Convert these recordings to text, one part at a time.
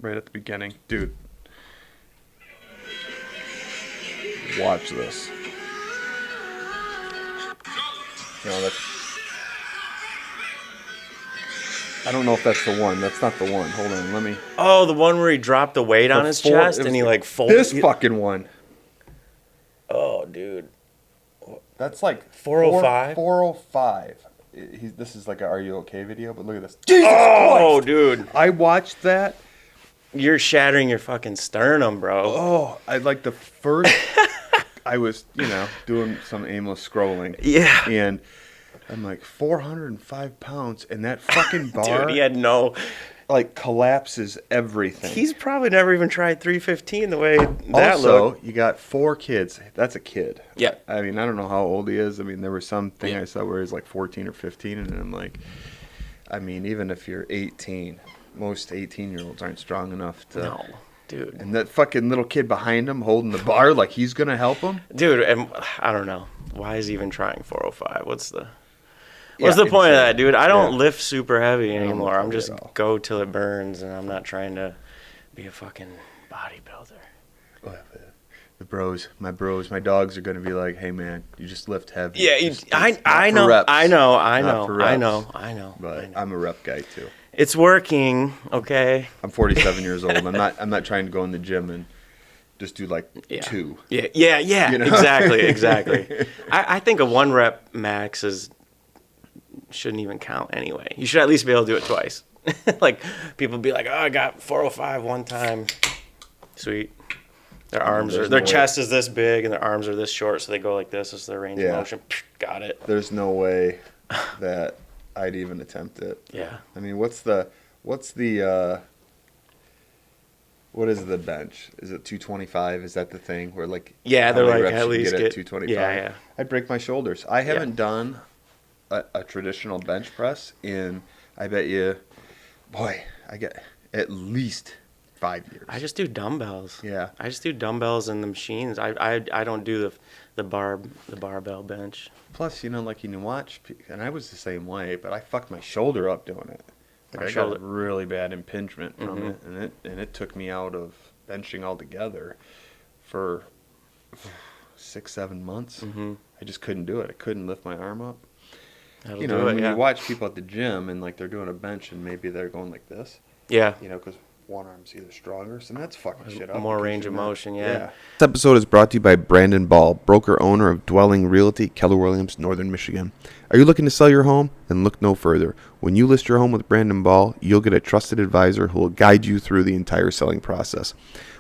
right at the beginning. Dude. Watch this. No, I don't know if that's the one. That's not the one. Hold on, let me... Oh, the one where he dropped the weight on his chest and he like folded... This fucking one. Oh, dude. That's like 405? 405. This is like a Are You Okay video, but look at this. Jesus Christ! Oh, dude. I watched that. You're shattering your fucking sternum, bro. Oh, I like the first... I was, doing some aimless scrolling. Yeah. And I'm like, 405 pounds, and that fucking bar... Dude, he had no... Like, collapses everything. He's probably never even tried 315 the way that also, looked. you got 4 kids. That's a kid. Yeah. I mean, I don't know how old he is. I mean, there was something I saw where he's like 14 or 15, and I'm like, I mean, even if you're 18, most 18-year-olds aren't strong enough to... No, dude. And that fucking little kid behind him holding the bar like he's going to help him? Dude, and I don't know. Why is he even trying 405? What's the point of that, dude? I don't lift super heavy anymore. I'm just go till it burns, and I'm not trying to be a fucking bodybuilder. My dogs are going to be like, hey, man, you just lift heavy. Yeah, I know. But I'm a rep guy, too. It's working, okay? I'm 47 years old. I'm not trying to go in the gym and just do like 2. Yeah. Exactly. I think a 1 rep max shouldn't even count anyway. You should at least be able to do it twice. Like, people be like, oh, I got 405 one time. Sweet. Their chest is this big and their arms are this short, so they go like this. This is their range of motion. Got it. There's no way that I'd even attempt it. Yeah. I mean, what is the bench? Is it 225? Is that the thing where like they're like at least get 225? Yeah. I'd break my shoulders. I haven't done a traditional bench press in, I bet you, I get at least 5 years. I just do dumbbells. Yeah. I just do dumbbells and the machines. I don't do the barbell bench. Plus, like you watch, and I was the same way, but I fucked my shoulder up doing it. Like I got a really bad impingement from it, and it took me out of benching altogether for 6-7 months. Mm-hmm. I just couldn't do it. I couldn't lift my arm up. You watch people at the gym and like they're doing a bench and maybe they're going like this. Yeah. Because one arm's either stronger, so that's fucking shit up. More range of motion, yeah. This episode is brought to you by Brandon Ball, broker owner of Dwelling Realty, Keller Williams, Northern Michigan. Are you looking to sell your home? Then look no further. When you list your home with Brandon Ball, you'll get a trusted advisor who will guide you through the entire selling process.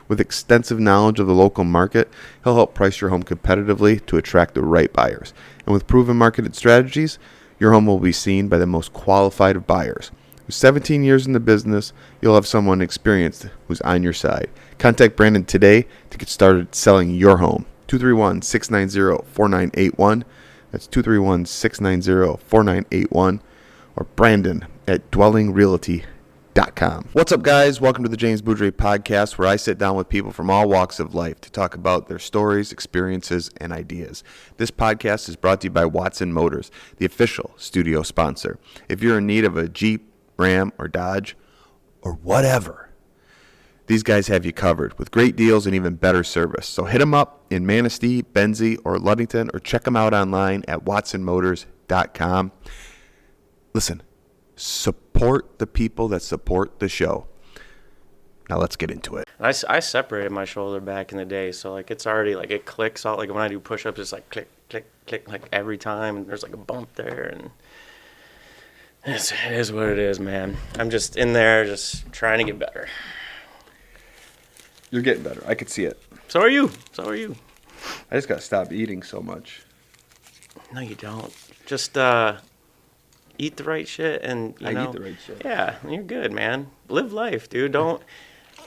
With extensive knowledge of the local market, he'll help price your home competitively to attract the right buyers. And with proven marketed strategies, your home will be seen by the most qualified of buyers. With 17 years in the business, you'll have someone experienced who's on your side. Contact Brandon today to get started selling your home. 231-690-4981. That's 231-690-4981. Or Brandon at dwellingrealty.com. What's up, guys? Welcome to the James Boudreaux Podcast, where I sit down with people from all walks of life to talk about their stories, experiences, and ideas. This podcast is brought to you by Watson Motors, the official studio sponsor. If you're in need of a Jeep, Ram, or Dodge, or whatever, these guys have you covered with great deals and even better service. So hit them up in Manistee, Benzie, or Ludington, or check them out online at watsonmotors.com. Listen, support the people that support the show. Now let's get into it. I separated my shoulder back in the day, so like it's already like it clicks all, like when I do push-ups, it's like click, click, click, like every time, and there's like a bump there, and it is what it is, man. I'm just in there just trying to get better. You're getting better. I could see it. So are you. I just got to stop eating so much. No, you don't. Just eat the right shit and, I eat the right shit. Yeah, you're good, man. Live life, dude.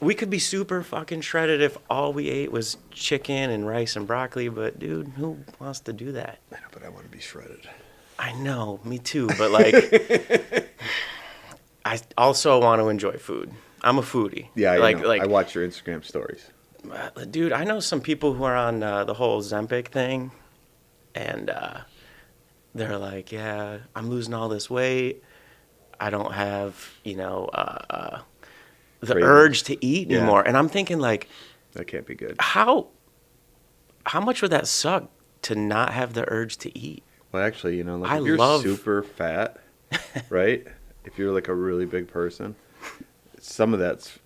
We could be super fucking shredded if all we ate was chicken and rice and broccoli, but, dude, who wants to do that? I know, but I want to be shredded. I know, me too, but like, I also want to enjoy food. I'm a foodie. Yeah, like I watch your Instagram stories. Dude, I know some people who are on the whole Ozempic thing, and they're like, yeah, I'm losing all this weight. I don't have, the cravings. urge to eat Yeah. anymore. And I'm thinking, like, That can't be good. how much would that suck to not have the urge to eat? Well, actually, like I if you're love- super fat, right? If you're like a really big person, some of that's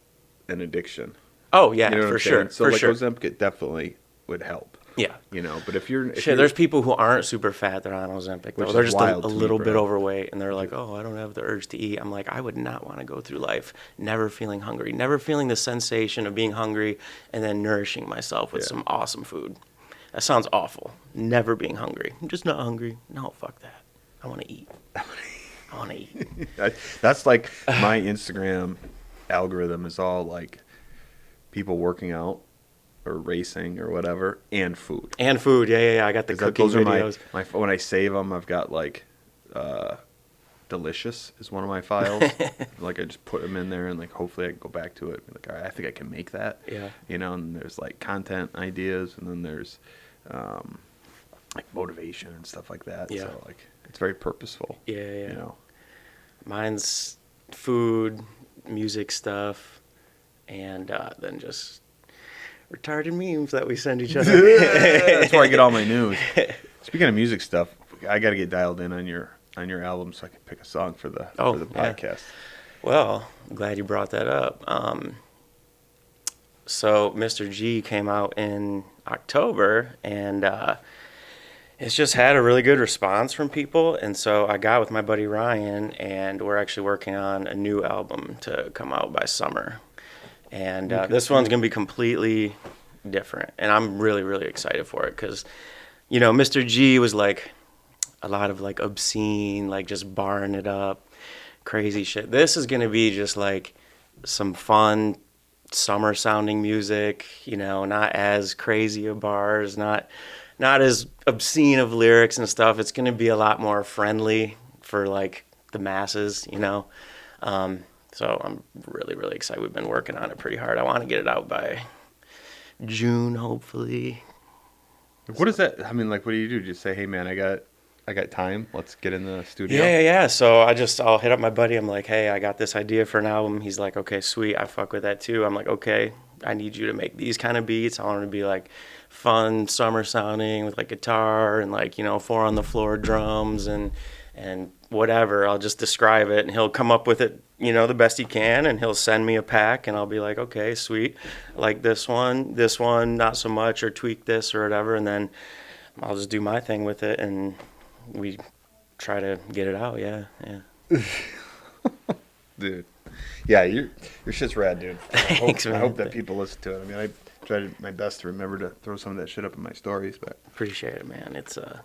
an addiction. Oh yeah, You know what for I'm sure, saying? So for like sure. Ozempic definitely would help. Yeah. But if you're There's people who aren't super fat. They're on Ozempic. Which Though. They're is just a wild to me, little bro. bit overweight, and they're like, "Oh, I don't have the urge to eat." I'm like, I would not want to go through life never feeling hungry, never feeling the sensation of being hungry, and then nourishing myself with some awesome food. That sounds awful. Never being hungry. I'm just not hungry. No, fuck that. I want to eat. I want to eat. That's like my Instagram algorithm is all like people working out or racing or whatever and food. And food. Yeah. I got the cooking Those are videos. my when I save them, I've got like delicious is one of my files. Like I just put them in there and like hopefully I can go back to it and be like, all right, I think I can make that. Yeah. And there's like content ideas and then there's like motivation and stuff like that. Yeah. So like it's very purposeful. Yeah. Mine's food, music stuff, and then just retarded memes that we send each other. That's where I get all my news. Speaking of music stuff, I got to get dialed in on your album so I can pick a song for the yeah. podcast. Well, I'm glad you brought that up. So Mr. G came out in October, and it's just had a really good response from people. And so I got with my buddy Ryan, and we're actually working on a new album to come out by summer. And this one's going to be completely different. And I'm really, really excited for it because, Mr. G was like a lot of like obscene, like just barring it up, crazy shit. This is going to be just like some fun summer sounding music, not as crazy of bars, not as obscene of lyrics and stuff. It's going to be a lot more friendly for like the masses, So I'm really, really excited. We've been working on it pretty hard. I want to get it out by June, hopefully. What is that? I mean, like, what do you do? Just say, hey, man, I got time. Let's get in the studio. Yeah. So I'll hit up my buddy. I'm like, hey, I got this idea for an album. He's like, okay, sweet. I fuck with that too. I'm like, okay, I need you to make these kind of beats. I want them to be like fun, summer sounding with like guitar and like, 4 on the floor drums and whatever. I'll just describe it and he'll come up with it, the best he can, and he'll send me a pack and I'll be like, okay, sweet. I like this one, not so much, or tweak this or whatever, and then I'll just do my thing with it and we try to get it out. Yeah. Dude. Yeah, your shit's rad, dude. Thanks, man. I hope that people listen to it. I mean, I tried my best to remember to throw some of that shit up in my stories, but appreciate it, man. It's a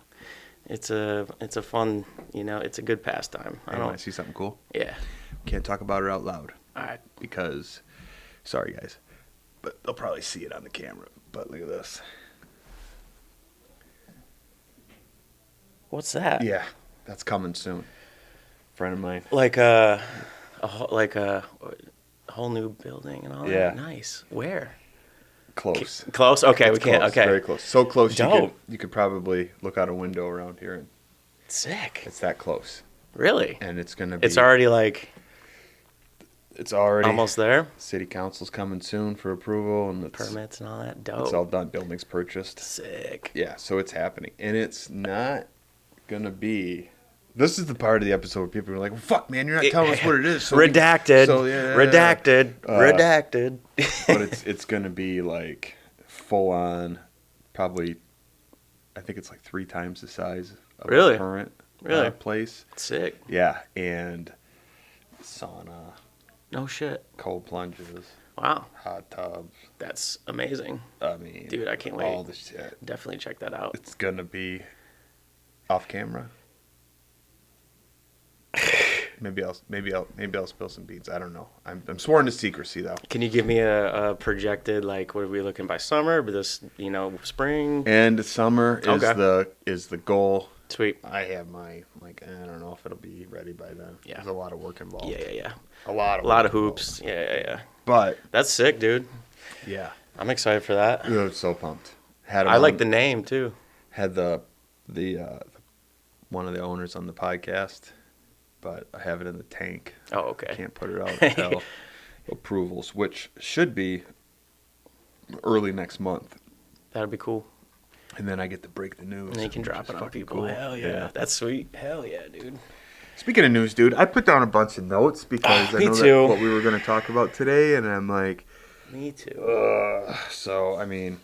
fun, it's a good pastime. I want to see something cool. Yeah. Can't talk about it out loud. All right. Because, sorry guys, but they'll probably see it on the camera. But look at this. What's that? Yeah, that's coming soon. Friend of mine. Like a whole new building and all Yeah. that. Nice. Where? Close. Close. Okay, It's we can't. close, Okay. very close. So close Dope. you could probably look out a window around here and Sick. it's that close. Really? And it's gonna be. It's already like. It's already almost there. City council's coming soon for approval and Permits and all that. Dope. It's all done. Building's purchased. Sick. Yeah, so it's happening, and it's not gonna be. This is the part of the episode where people are like, well, "Fuck, man, you're not telling us what it is." So redacted. Redacted. Redacted. But it's gonna be like full on, probably. I think it's like 3 times the size of the current place. Sick. Yeah, and sauna. No shit. Cold plunges. Wow. Hot tubs. That's amazing. I mean, dude, I can't wait. All the shit. Definitely check that out. It's gonna be off camera. Maybe I'll spill some beans. I don't know. I'm sworn to secrecy though. Can you give me a projected, like, what are we looking by summer? But this, spring. And summer is the goal. Sweet. I have my I don't know if it'll be ready by then. Yeah. There's a lot of work involved. Yeah. A lot of hoops. Involved. Yeah. But that's sick, dude. Yeah. I'm excited for that. I'm so pumped. I like the name too. Had the one of the owners on the podcast, but I have it in the tank. Oh, okay. Can't put it out until approvals, which should be early next month. That'd be cool. And then I get to break the news. And then you can drop it on people. Cool. Hell yeah. That's sweet. Hell yeah, dude. Speaking of news, dude, I put down a bunch of notes because I know that what we were going to talk about today, and I'm like... Me too. So, I mean,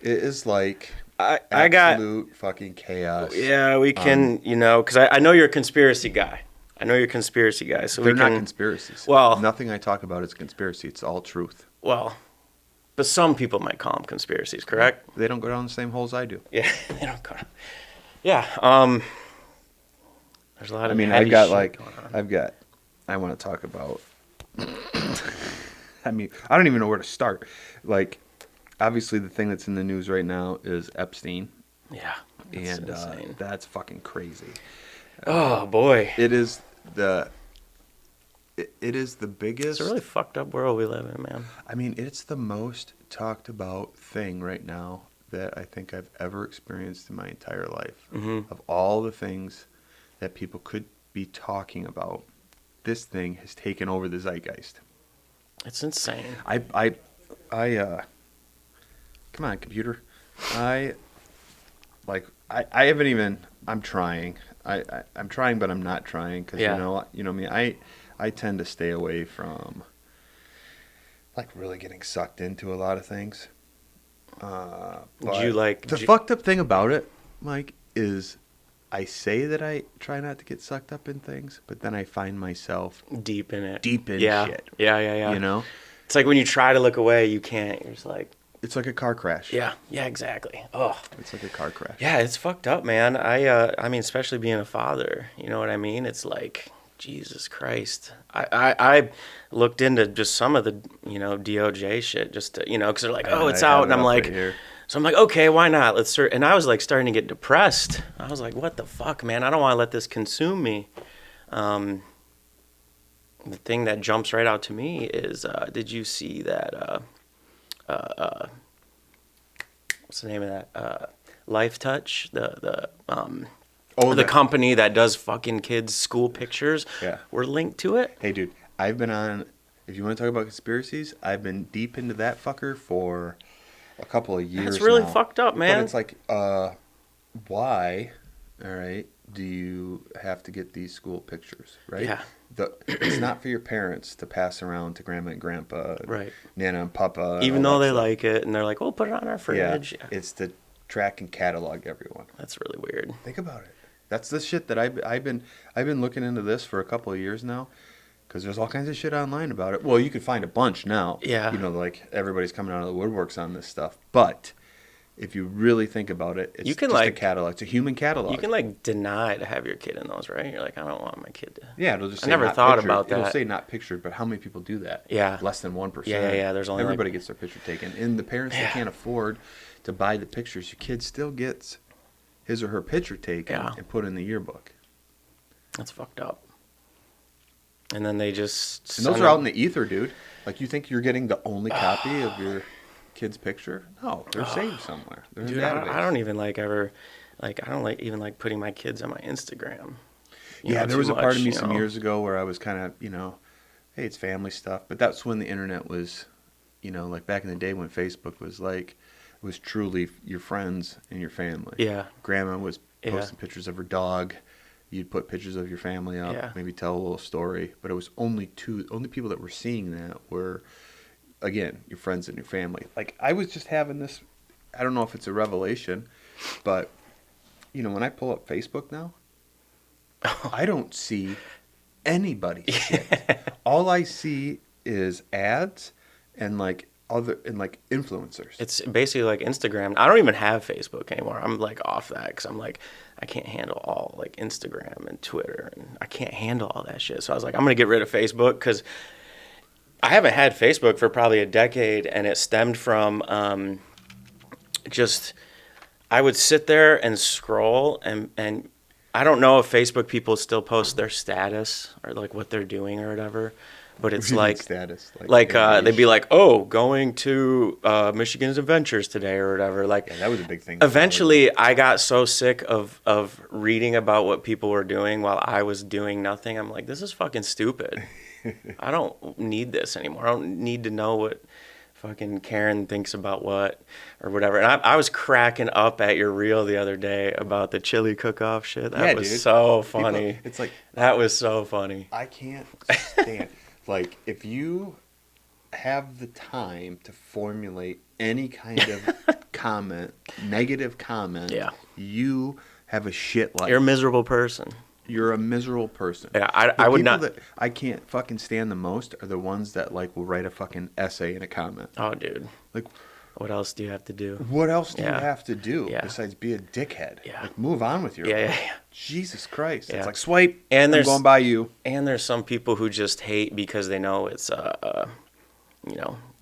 it is like I absolute fucking chaos. Yeah, we can, because I know you're a conspiracy guy. So they're not conspiracies. Well... Nothing I talk about is conspiracy. It's all truth. Well... But some people might call them conspiracies, correct? They don't go down the same holes I do. Yeah, they don't go. Yeah. There's a lot of. I mean, I want to talk about. I mean, I don't even know where to start. Like, obviously, the thing that's in the news right now is Epstein. Yeah. And that's fucking crazy. Oh boy. It is the biggest... It's a really fucked up world we live in, man. I mean, it's the most talked about thing right now that I think I've ever experienced in my entire life. Mm-hmm. Of all the things that people could be talking about, this thing has taken over the zeitgeist. It's insane. I come on, computer. I haven't even... I'm trying. I'm trying, but I'm not trying because, you know me. I tend to stay away from, like, really getting sucked into a lot of things. The fucked up thing about it, Mike, is I say that I try not to get sucked up in things, but then I find myself deep in it. Shit. Yeah. You know? It's like when you try to look away, you can't. You're just like... It's like a car crash. Yeah, exactly. Oh. It's like a car crash. Yeah, it's fucked up, man. I mean, especially being a father, you know what I mean? It's like... Jesus Christ. I looked into just some of the, DOJ shit just to, because they're like, it's out. And I'm like, so I'm like, okay, why not? Let's start. And I was like starting to get depressed. I was like, what the fuck, man? I don't want to let this consume me. The thing that jumps right out to me is, did you see that, what's the name of that? Life Touch, the company that does fucking kids' school pictures. Yeah. We're linked to it. Hey, dude, I've been on, if you want to talk about conspiracies, I've been deep into that fucker for a couple of years. That's really now. fucked up, man. But it's like, why, all right, do you have to get these school pictures, right? Yeah. It's not for your parents to pass around to grandma and grandpa, right? Nana and papa. Even though they like it, and they're like, "We'll put it on our fridge." Yeah. It's to track and catalog everyone. That's really weird. Think about it. That's the shit that I've been looking into this for a couple of years now, because there's all kinds of shit online about it. Well, you can find a bunch now. Yeah. Like everybody's coming out of the woodworks on this stuff. But if you really think about it, it's just a catalog. It's a human catalog. You can deny to have your kid in those, right? You're like, I don't want my kid to. Yeah, it'll just say I never not thought pictured. about that. It'll say not pictured, but how many people do that? Yeah. Less than 1%. Yeah. There's only everybody gets their picture taken, and the parents that can't afford to buy the pictures, your kid still gets his or her picture taken and put in the yearbook. That's fucked up. And then they just... And those are out in the ether, dude. Like, you think you're getting the only copy of your kid's picture? No, they're saved somewhere. They're in a database. I don't even even like putting my kids on my Instagram. There was a part of me some years ago where I was kind of, hey, it's family stuff. But that's when the internet was, like back in the day when Facebook was like, it was truly your friends and your family. Yeah. Grandma was posting pictures of her dog. You'd put pictures of your family up, maybe tell a little story. But it was only people that were seeing that were, again, your friends and your family. Like, I was just having this, I don't know if it's a revelation, but, when I pull up Facebook now, I don't see anybody's shit. All I see is ads and influencers. It's basically like Instagram. I don't even have Facebook anymore. I'm off that because I'm like, I can't handle all Instagram and Twitter, and I can't handle all that shit. So I was like, I'm gonna get rid of Facebook because I haven't had Facebook for probably a decade, and it stemmed from I would sit there and scroll, and I don't know if Facebook people still post their status or what they're doing or whatever. But it's status, they'd be like, "Oh, going to Michigan's Adventures today" or whatever. That was a big thing. Eventually, I got so sick of reading about what people were doing while I was doing nothing. I'm like, this is fucking stupid. I don't need this anymore. I don't need to know what fucking Karen thinks about what or whatever. And I was cracking up at your reel the other day about the chili cook-off shit. That was dude. so funny. People, it's like, that was so funny. I can't stand, like, if you have the time to formulate any kind of comment, negative comment, you have a shit life. You're a miserable person. You're a miserable person. Yeah, I would not. That I can't fucking stand the most are the ones that like will write a fucking essay in a comment. Oh, dude. Like, what else do you have to do? What else do you have to do besides be a dickhead? Yeah. Like, move on with your life. Yeah. Jesus Christ. Yeah. It's like, swipe, and I'm going by you. And there's some people who just hate because they know it's,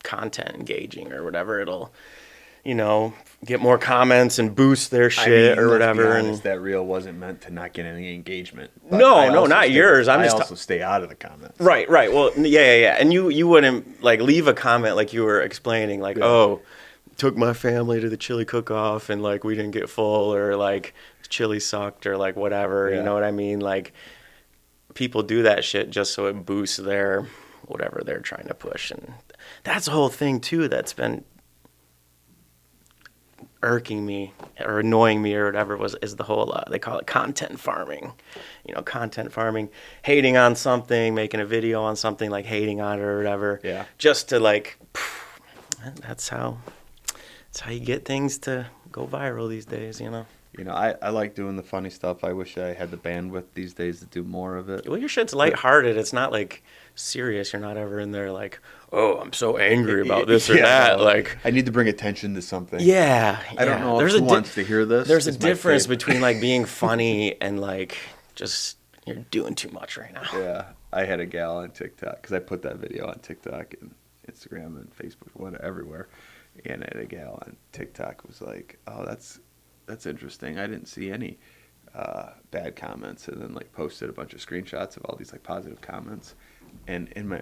content engaging or whatever. It'll, get more comments and boost their shit or whatever. Let's be honest, that reel wasn't meant to not get any engagement. No, not yours. I also stay out of the comments. Right. Well, yeah. And you wouldn't like leave a comment like you were explaining, like, oh, took my family to the chili cook-off and like we didn't get full or like chili sucked or like whatever. You know what I mean? Like people do that shit just so it boosts their whatever they're trying to push, and that's a whole thing too that's been irking me or annoying me or whatever is the whole they call it content farming. Content farming, hating on something, making a video on something, like hating on it or whatever, just to like that's how you get things to go viral these days. I like doing the funny stuff. I wish I had the bandwidth these days to do more of it. Well, your shit's lighthearted. It's not like serious. You're not ever in there like, oh, I'm so angry about this or that. Like, I need to bring attention to something. Yeah. I don't know if who wants to hear this. There's a difference between like being funny and like just you're doing too much right now. Yeah. I had a gal on TikTok because I put that video on TikTok and Instagram and Facebook, everywhere. And I had a gal on TikTok was like, oh, that's interesting. I didn't see any bad comments, and then like posted a bunch of screenshots of all these like positive comments. And and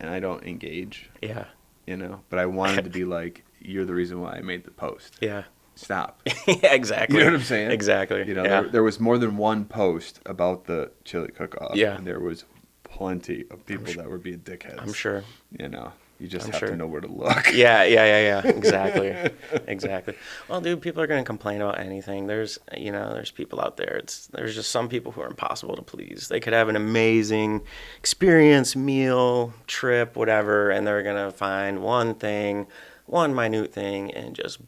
I don't engage. Yeah. But I wanted to be like, you're the reason why I made the post. Yeah. Stop. Yeah, exactly. You know what I'm saying? Exactly. There was more than one post about the chili cook-off. Yeah. And there was plenty of people that were being dickheads. I'm sure. You just have to know where to look. Yeah. Exactly. Well, dude, people are going to complain about anything. There's people out there. There's just some people who are impossible to please. They could have an amazing experience, meal, trip, whatever, and they're going to find one minute thing, and just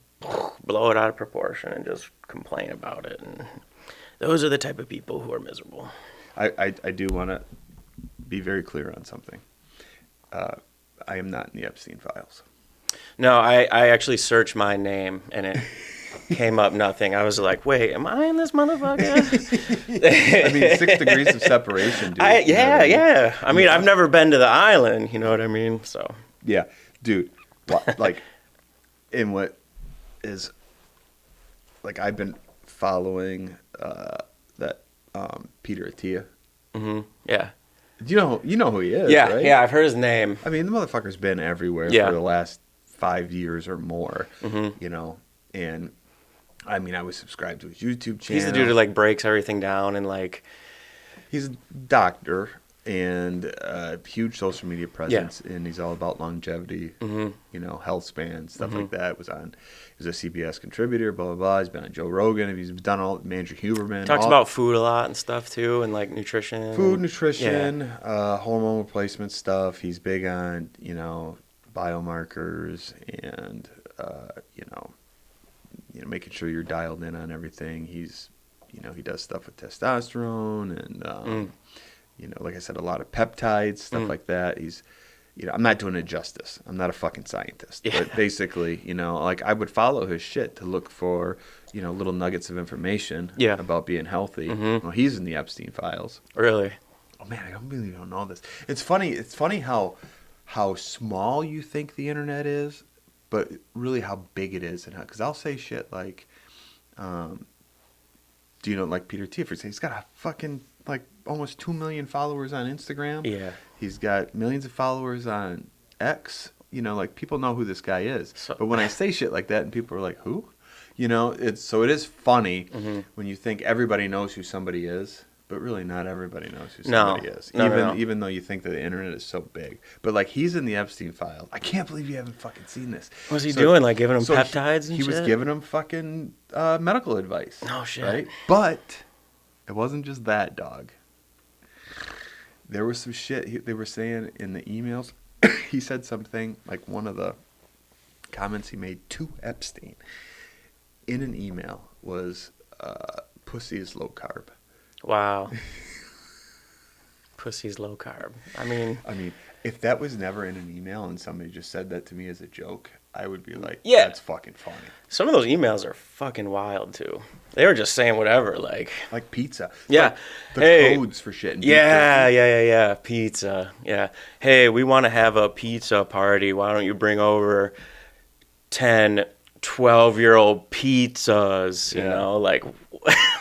blow it out of proportion and just complain about it. And those are the type of people who are miserable. I do want to be very clear on something. I am not in the Epstein files. No, I actually searched my name and it came up nothing. I was like, wait, am I in this motherfucker? I mean, 6 degrees of separation, dude. Yeah. I mean, I've never been to the island, you know what I mean? So. Yeah, dude. Like, in what is, like, I've been following that Peter Attia. Mm-hmm. Yeah. You know who he is, yeah, right? Yeah, I've heard his name. I mean, the motherfucker's been everywhere for the last 5 years or more, and I mean, I was subscribed to his YouTube channel. He's the dude who like breaks everything down and like. He's a doctor and a huge social media presence, and he's all about longevity, health span, stuff like that. He was a CBS contributor, blah, blah, blah. He's been on Joe Rogan. He's done all Andrew Huberman. Talks about food a lot and stuff too, and like nutrition. Hormone replacement stuff. He's big on, biomarkers and, making sure you're dialed in on everything. He's, he does stuff with testosterone and, like I said, a lot of peptides, stuff like that. He's, I'm not doing it justice. I'm not a fucking scientist. Yeah. But basically, like I would follow his shit to look for, little nuggets of information about being healthy. Mm-hmm. Well, he's in the Epstein files. Really? Oh, man, I really don't know this. It's funny how small you think the internet is, but really how big it is. Because I'll say shit like, like Peter Thiel, he's got a fucking, like, almost 2 million followers on Instagram. Yeah. He's got millions of followers on X. Like, people know who this guy is. But when I say shit like that and people are like, who? It is funny when you think everybody knows who somebody is, but really not everybody knows who No. somebody is. No. Even though you think that the internet is so big. But like he's in the Epstein file. I can't believe you haven't fucking seen this. What was he doing? Like giving him peptides and he shit? He was giving him fucking medical advice. Oh shit. Right? But it wasn't just that, dog. There was some shit they were saying in the emails. He said something, like one of the comments he made to Epstein in an email was, pussy is low carb. Wow. Pussy's low carb. I mean, if that was never in an email and somebody just said that to me as a joke, I would be like, yeah, that's fucking funny. Some of those emails are fucking wild too. They were just saying whatever, like pizza. Yeah. Like the codes for shit. And yeah. Pizza. Yeah. Hey, we want to have a pizza party. Why don't you bring over 10 12-year-old pizzas, you know, like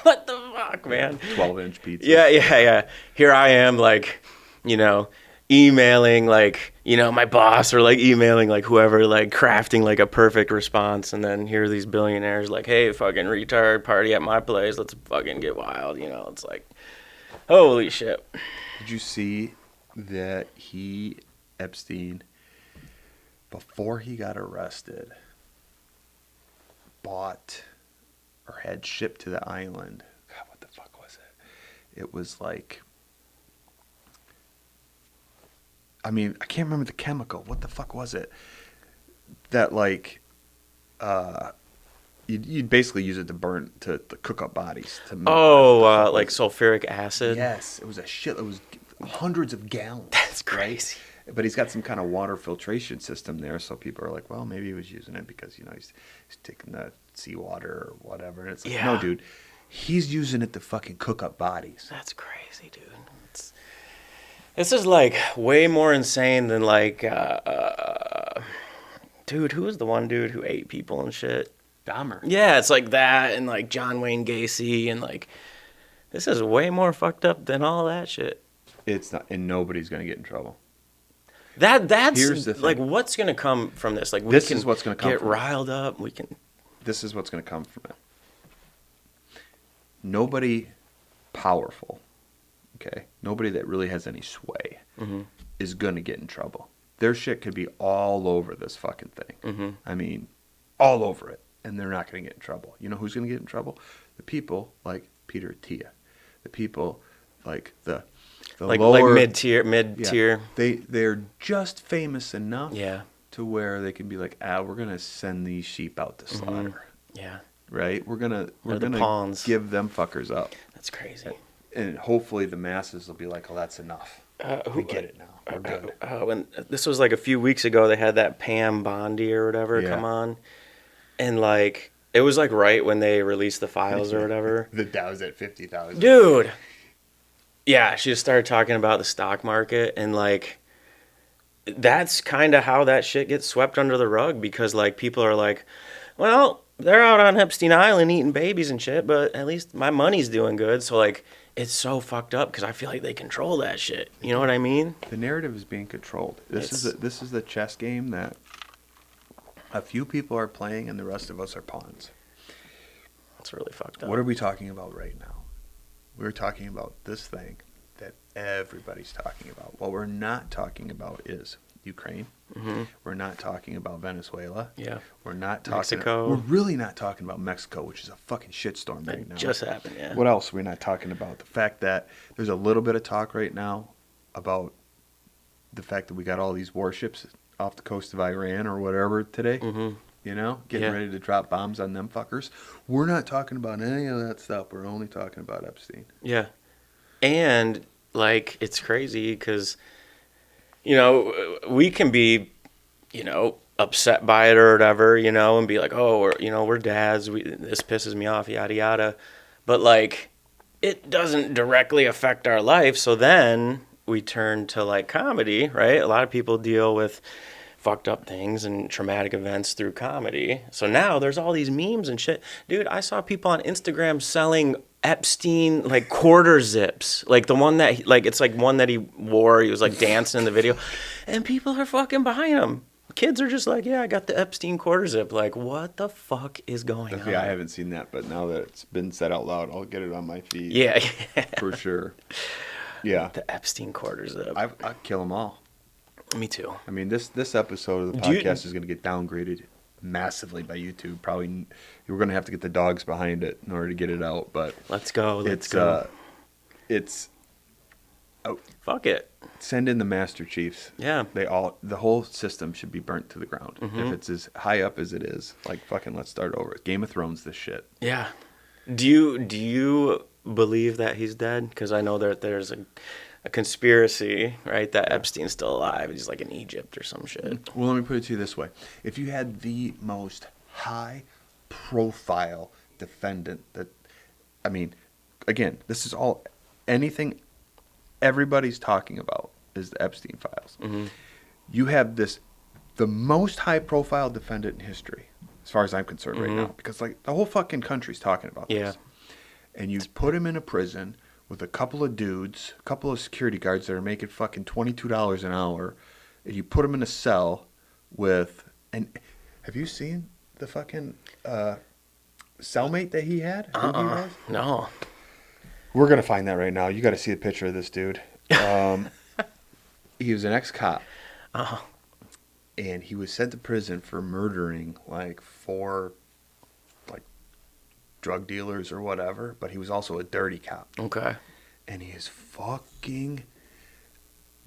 what the fuck, man? 12-inch pizza. Yeah. Here I am, like, you know, emailing, like, you know, my boss, or like emailing, like, whoever, like crafting like a perfect response, and then here are these billionaires like, hey, fucking retard, party at my place, let's fucking get wild, you know. It's like, holy shit. Did you see that Epstein, before he got arrested, bought or had shipped to the island? God, what the fuck was it? It was like, I can't remember the chemical. What the fuck was it? That like, you'd basically use it to burn, to cook up bodies. Like sulfuric acid? Yes, it was a shit. It was hundreds of gallons. That's crazy. Right? But he's got some kind of water filtration system there, so people are like, well, maybe he was using it because, you know, he's taking the seawater or whatever. And it's like, no, dude, he's using it to fucking cook up bodies. That's crazy, dude. This is like way more insane than like, dude, who was the one dude who ate people and shit? Dahmer. Yeah, it's like that, and like John Wayne Gacy, and like, this is way more fucked up than all that shit. It's not, and nobody's gonna get in trouble. That's Here's the thing. Like, what's gonna come from this? Like, this is what's gonna come. Get riled up. We can. This is what's gonna come from it. Nobody powerful, okay? Nobody that really has any sway is gonna get in trouble. Their shit could be all over this fucking thing. All over it, and they're not gonna get in trouble. You know who's gonna get in trouble? The people like Peter Attia, the people like the lower, mid tier. Yeah, they're just famous enough to where they can be like, we're gonna send these sheep out to slaughter. Yeah. Right? We're gonna pawns. give them fuckers up. That's crazy. And hopefully the masses will be like, oh, that's enough. We get it now. We're good. When this was like a few weeks ago, they had that Pam Bondi or whatever come on, and like it was like right when they released the files or whatever. The Dow's at 50,000. Dude. Yeah, she just started talking about the stock market, and like that's kind of how that shit gets swept under the rug, because like people are like, well, they're out on Epstein Island eating babies and shit, but at least my money's doing good. So like it's so fucked up because I feel like they control that shit. You know what I mean? The narrative is being controlled. This is the chess game that a few people are playing and the rest of us are pawns. That's really fucked up. What are we talking about right now? We're talking about this thing that everybody's talking about. What we're not talking about is Ukraine. We're not talking about Venezuela. Yeah. We're not talking Mexico. We're really not talking about Mexico, which is a fucking shitstorm right now. Just happened, yeah. What else are we not talking about? The fact that there's a little bit of talk right now about the fact that we got all these warships off the coast of Iran or whatever today. You know, getting ready to drop bombs on them fuckers. We're not talking about any of that stuff. We're only talking about Epstein. Yeah. And, like, it's crazy because, you know, we can be, you know, upset by it or whatever, you know, and be like, oh, we're dads. This pisses me off, yada, yada. But, like, it doesn't directly affect our life. So then we turn to, like, comedy, right? A lot of people deal with fucked up things and traumatic events through comedy. So now there's all these memes and shit. Dude, I saw people on Instagram selling Epstein like quarter zips, like the one that it's like one that he wore. He was like dancing in the video, and people are fucking buying them. kids are just like, yeah, I got the Epstein quarter zip. Like, what the fuck is going on? Yeah, I haven't seen that, but now that it's been said out loud, I'll get it on my feed. Yeah. For sure. Yeah. The Epstein quarter zip. I'd kill them all. Me too. I mean, this episode of the podcast is going to get downgraded massively by YouTube. Probably you're going to have to get the dogs behind it in order to get it out. But let's go. Go. Fuck it. Send in the Master Chiefs. Yeah. The whole system should be burnt to the ground. Mm-hmm. If it's as high up as it is, like fucking let's start over. Game of Thrones this shit. Yeah. Do you believe that he's dead? Because I know that there's a conspiracy, right? That Epstein's still alive. He's like in Egypt or some shit. Well, let me put it to you this way. If you had the most high profile defendant again, this is all anything everybody's talking about is the Epstein files. Mm-hmm. You have the most high profile defendant in history, as far as I'm concerned right now, because like the whole fucking country's talking about this. And you put him in a prison with a couple of dudes, a couple of security guards that are making fucking $22 an hour, and you put him in a cell with, and have you seen the fucking cellmate that he had? No. We're going to find that right now. You got to see a picture of this dude. He was an ex-cop. Uh-huh. And he was sent to prison for murdering like 4 like drug dealers or whatever, but he was also a dirty cop. Okay. And he is fucking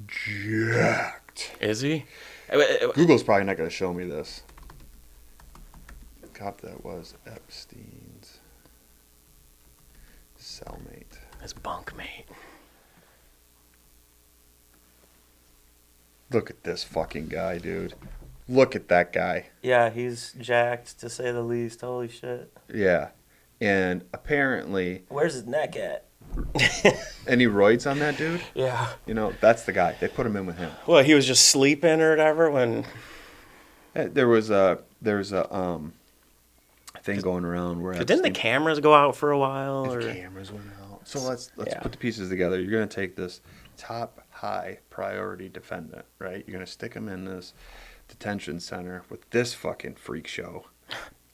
jacked. Is he? Google's probably not going to show me this. Cop that was Epstein's cellmate. His bunkmate. Look at this fucking guy, dude. Look at that guy. Yeah, he's jacked, to say the least. Holy shit. Yeah. And apparently... Where's his neck at? Any roids on that dude? Yeah. You know, that's the guy. They put him in with him. Well, he was just sleeping or whatever when... There was a thing going around where... Didn't the cameras go out for a while? The cameras went out. So let's put the pieces together. You're going to take this top high priority defendant, right? You're going to stick him in this detention center with this fucking freak show,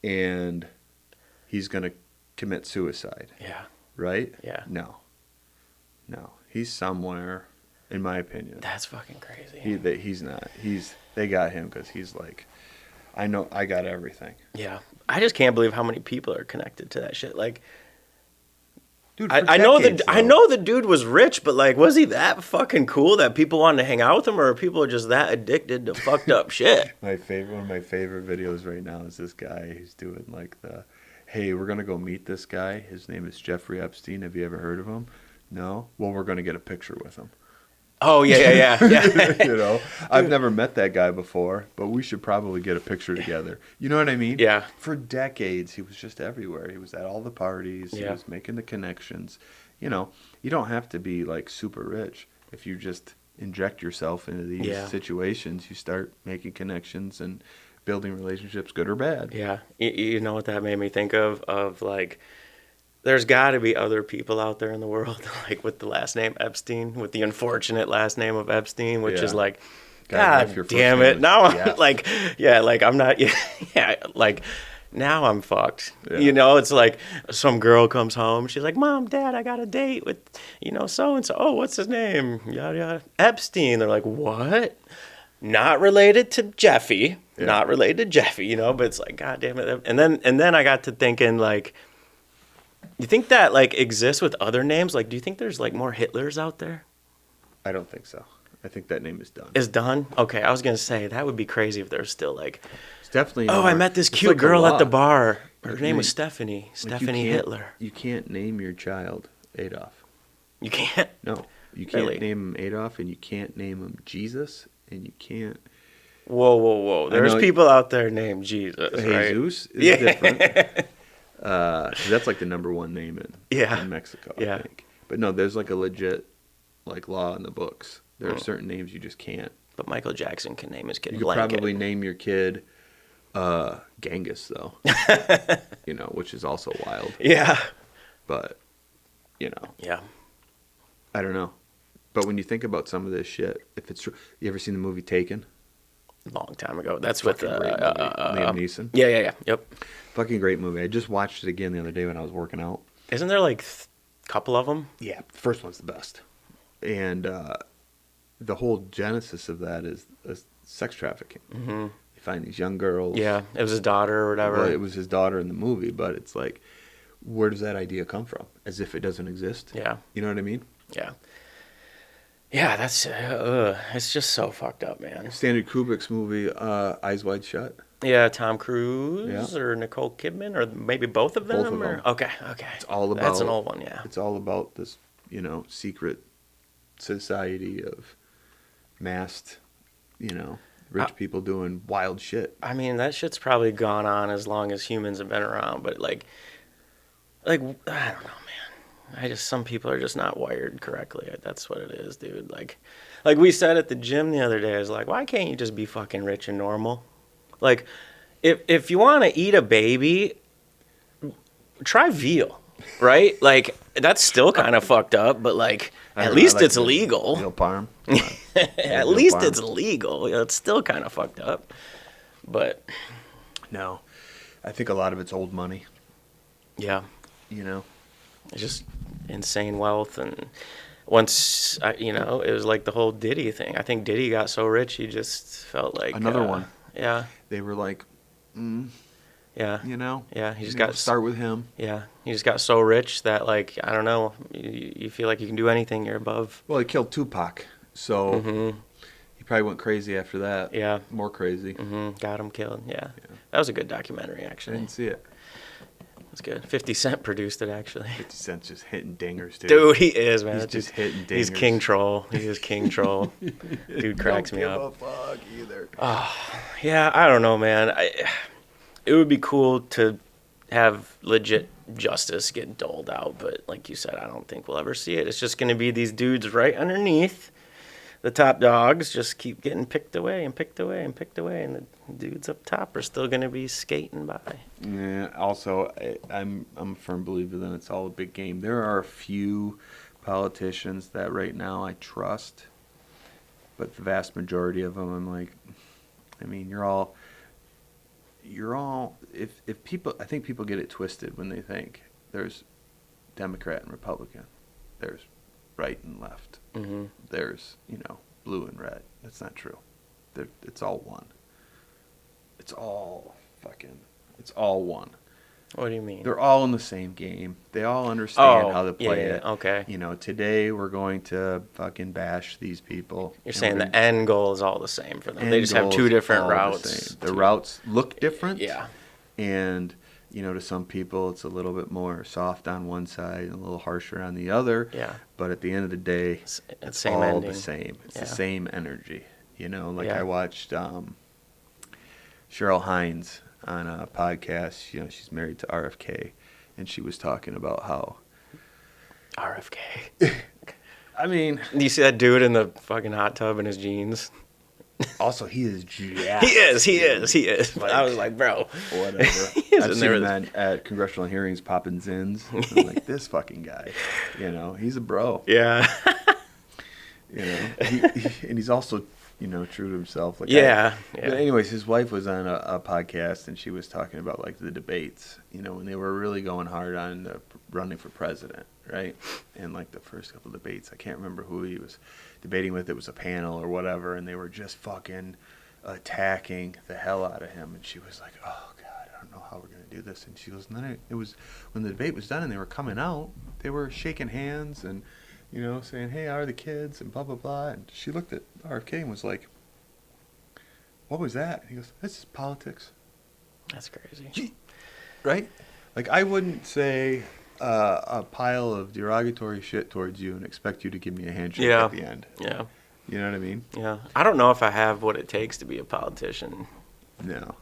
and he's going to commit suicide. Yeah. Right? Yeah. No. He's somewhere, in my opinion. That's fucking crazy. He's not. They got him because he's like, I know I got everything. Yeah. I just can't believe how many people are connected to that shit. Like, dude, I know the dude was rich, but like, was he that fucking cool that people wanted to hang out with him, or are people just that addicted to fucked up shit? One of my favorite videos right now is this guy. He's doing like hey, we're gonna go meet this guy. His name is Jeffrey Epstein. Have you ever heard of him? No? Well, we're gonna get a picture with him. Oh, yeah. You know, I've never met that guy before, but we should probably get a picture together. You know what I mean? Yeah. For decades, he was just everywhere. He was at all the parties. Yeah. He was making the connections. You know, you don't have to be like super rich. If you just inject yourself into these situations, you start making connections and building relationships, good or bad. Yeah. You know what that made me think of? Of like, there's got to be other people out there in the world, like with the last name Epstein, with the unfortunate last name of Epstein, which is like, God damn it. Now I'm like, I'm not, like, now I'm fucked. Yeah. You know, it's like some girl comes home. She's like, Mom, Dad, I got a date with, so-and-so. Oh, what's his name? Yada, yada. Epstein. They're like, what? Not related to Jeffy. Yeah. Not related to Jeffy, but it's like, God damn it. And then I got to thinking, like, you think that, like, exists with other names? Like, do you think there's, like, more Hitlers out there? I don't think so. I think that name is done. Is done? Okay, I was going to say, that would be crazy if there's still, like... It's definitely... I met this cute girl at the bar. Her name was Stephanie. Stephanie Hitler. You can't name your child Adolf. You can't? No. You can't name him Adolf, and you can't name him Jesus, and you can't... Whoa. There's people out there named Jesus, Jesus is different. That's like the number one name in Mexico, I think. But no, there's like a legit like law in the books. There are certain names you just can't. But Michael Jackson can name his kid You could probably name your kid Genghis, though. Which is also wild. Yeah. But, Yeah. I don't know. But when you think about some of this shit, if it's true, you ever seen the movie Taken? long time ago. That's with Fucking great movie. Liam Neeson. Yeah. Yep. Fucking great movie. I just watched it again the other day when I was working out. Isn't there like a couple of them? Yeah, the first one's the best. And the whole genesis of that is sex trafficking. Mm-hmm. They find these young girls. Yeah, it was his daughter or whatever. Well, it was his daughter in the movie, but it's like, where does that idea come from? As if it doesn't exist. Yeah. You know what I mean? Yeah. Yeah, that's it's just so fucked up, man. Stanley Kubrick's movie, Eyes Wide Shut. Yeah, Tom Cruise or Nicole Kidman or maybe both of them. Both of them. Okay. It's all about. That's an old one, yeah. It's all about this, secret society of masked, rich people doing wild shit. I mean, that shit's probably gone on as long as humans have been around, but like I don't know, man. Some people are just not wired correctly. That's what it is, dude. Like we said at the gym the other day, I was like, why can't you just be fucking rich and normal? Like, if you want to eat a baby, try veal, right? Like, that's still kind of fucked up, but like, at least it's legal. Veal parm. At least it's legal. It's still kind of fucked up, but no, I think a lot of it's old money. Yeah, It's just insane wealth, and once it was like the whole Diddy thing. I think Diddy got so rich he just felt like another one. Yeah, they were like, yeah, yeah. He just got start with him. Yeah, he just got so rich that like I don't know, you feel like you can do anything. You're above. Well, he killed Tupac, so he probably went crazy after that. Yeah, more crazy. Got him killed. Yeah, that was a good documentary actually. I didn't see it. It's good. 50 Cent produced it, actually. 50 Cent's just hitting dingers, dude. Dude, he is, man. He's just hitting dingers. He's king troll. He is king troll. Dude cracks me up. Don't give a fuck either. Yeah, I don't know, man. It would be cool to have legit justice get doled out, but like you said, I don't think we'll ever see it. It's just going to be these dudes right underneath the top dogs just keep getting picked away and picked away and picked away, and the dudes up top are still going to be skating by. Yeah. Also, I'm a firm believer that it's all a big game. There are a few politicians that right now I trust, but the vast majority of them, I'm like, I mean, you're all. If people, I think people get it twisted when they think there's Democrat and Republican, there's right and left. Mm-hmm. There's, blue and red. That's not true. It's all one. It's all one. What do you mean? They're all in the same game. They all understand how to play it. Okay. Today we're going to fucking bash these people. You're saying the end goal is all the same for them. They just have two different routes. The routes look different. Yeah. And, to some people it's a little bit more soft on one side and a little harsher on the other. Yeah. But at the end of the day, it's all the same. It's the same energy. I watched Cheryl Hines on a podcast. She's married to RFK, and she was talking about how RFK. I mean, do you see that dude in the fucking hot tub in his jeans? Also, he is jacked. He is. Like, I was like, bro. Whatever. I've seen him at congressional hearings popping zins. I'm like, this fucking guy. He's a bro. Yeah. And he's also, true to himself. Like yeah. But anyways, his wife was on a podcast, and she was talking about, like, the debates, when they were really going hard on running for president, right? And, like, the first couple of debates, I can't remember who he was debating with. It was a panel or whatever, and they were just fucking attacking the hell out of him. And she was like, oh, God, I don't know how we're going to do this. And she goes, and then it was, when the debate was done and they were coming out, they were shaking hands and, saying, hey, how are the kids, and blah, blah, blah. And she looked at RFK and was like, what was that? And he goes, this is politics. That's crazy. Right? Like, I wouldn't say a pile of derogatory shit towards you and expect you to give me a handshake at the end. Yeah. You know what I mean? Yeah. I don't know if I have what it takes to be a politician. No.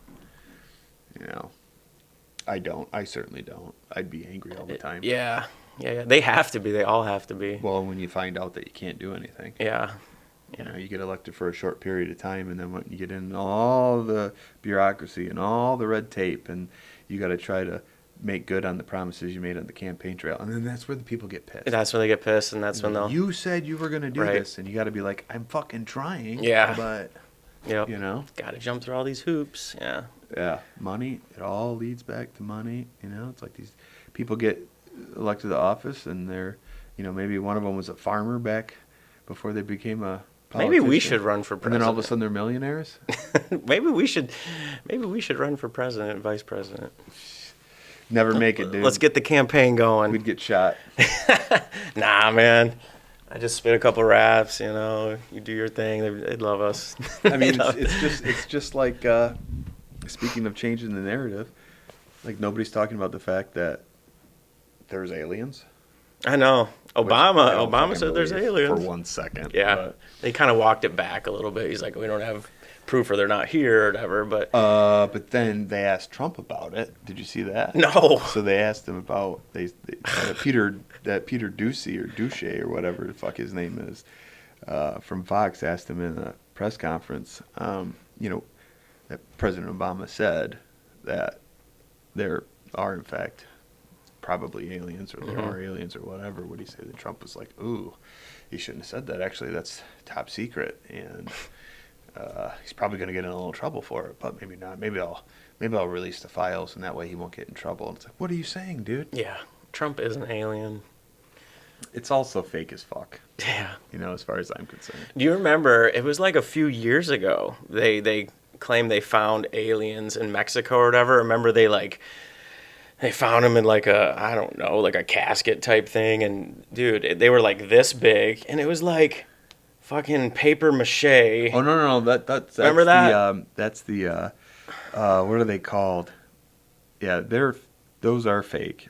I don't. I certainly don't. I'd be angry all the time. Yeah. They have to be. They all have to be. Well, when you find out that you can't do anything. Yeah. You get elected for a short period of time, and then when you get in all the bureaucracy and all the red tape, and you got to try to make good on the promises you made on the campaign trail, and then that's where the people get pissed. That's when they get pissed, and that's when they'll... You said you were going to do this, and you got to be like, I'm fucking trying. Yeah. But Yep. You know? Got to jump through all these hoops. Yeah. Yeah. Money. It all leads back to money. You know, it's like these people get elected to office and they're, maybe one of them was a farmer back before they became a politician. Maybe we should run for president. And then all of a sudden they're millionaires? Maybe we should run for president, vice president. Never make it, dude. Let's get the campaign going. We'd get shot. Nah, man. I just spit a couple raps, you do your thing. They'd love us. I mean, it's just like, speaking of changing the narrative, like nobody's talking about the fact that there's aliens. I know. Obama said there's aliens. For 1 second. Yeah. But they kind of walked it back a little bit. He's like, we don't have proof or they're not here or whatever. But then they asked Trump about it. Did you see that? No. So they asked him about Peter Ducey or Duce or whatever the fuck his name is, from Fox asked him in a press conference, that President Obama said that there are in fact probably aliens or there are aliens or whatever. Would he say that Trump was like, ooh, he shouldn't have said that. Actually, that's top secret and. He's probably going to get in a little trouble for it, but maybe not. Maybe I'll release the files, and that way he won't get in trouble. And it's like, what are you saying, dude? Yeah, Trump is an alien. It's also fake as fuck. Yeah. As far as I'm concerned. Do you remember, it was like a few years ago, they claimed they found aliens in Mexico or whatever. Remember they found them in like a casket type thing, and dude, they were like this big, and it was like fucking paper mache. Oh no, that's remember that? That's the what are they called? Yeah, those are fake.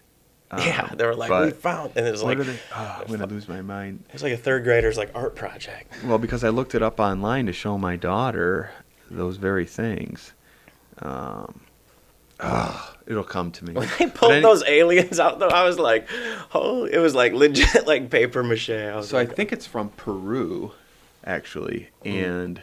Yeah, they were like, we found, and it was like, I'm gonna lose my mind. It was like a third grader's like art project. Well, because I looked it up online to show my daughter those very things. It'll come to me. When they pulled those aliens out, though, I was like, oh, it was like legit like paper mache. I think it's from Peru, actually, and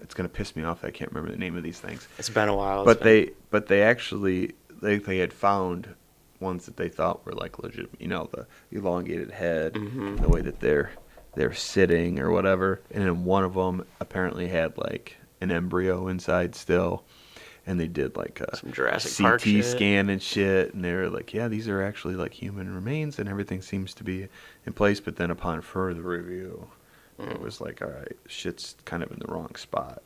it's gonna piss me off that I can't remember the name of these things. It's been a while. But they actually they had found ones that they thought were like legit, the elongated head, the way that they're sitting or whatever, and then one of them apparently had like an embryo inside still. And they did like a some Jurassic Park CT scan and shit, and they were like, yeah, these are actually like human remains, and everything seems to be in place. But then upon further review, it was like, all right, shit's kind of in the wrong spot.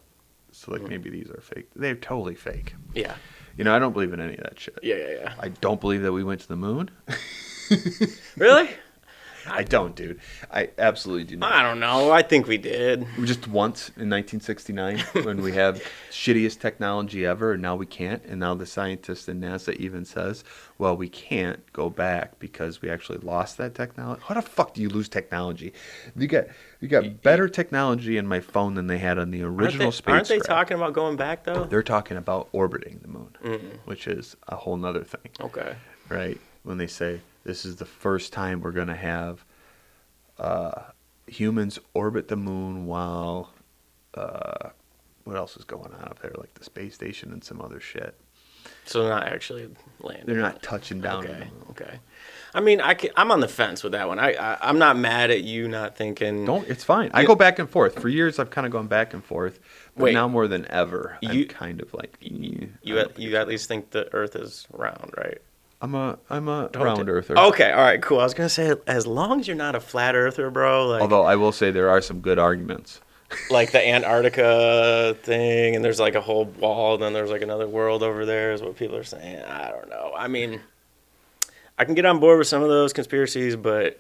So like maybe these are fake. They're totally fake. Yeah. I don't believe in any of that shit. Yeah. I don't believe that we went to the moon. Really? I don't, dude. I absolutely do not. I don't know. I think we did. Just once in 1969 when we have shittiest technology ever, and now we can't. And now the scientist in NASA even says, well, we can't go back because we actually lost that technology. How the fuck do you lose technology? You got better technology in my phone than they had on the original spacecraft. Aren't they talking about going back, though? They're talking about orbiting the moon, which is a whole nother thing. Okay. Right? When they say, this is the first time we're going to have humans orbit the moon while, what else is going on up there? Like the space station and some other shit. So they're not actually landing. They're not touching down. Okay. Okay. I mean, I'm on the fence with that one. I'm not mad at you not thinking. It's fine. I go back and forth. For years, I've kind of gone back and forth. But now more than ever, I'm kind of like. You at least think the Earth is round, right? I'm a round earther. Okay, all right, cool. I was gonna say, as long as you're not a flat earther, bro. Like, although I will say there are some good arguments. Like the Antarctica thing, and there's like a whole wall, and then there's like another world over there, is what people are saying. I don't know. I mean, I can get on board with some of those conspiracies, but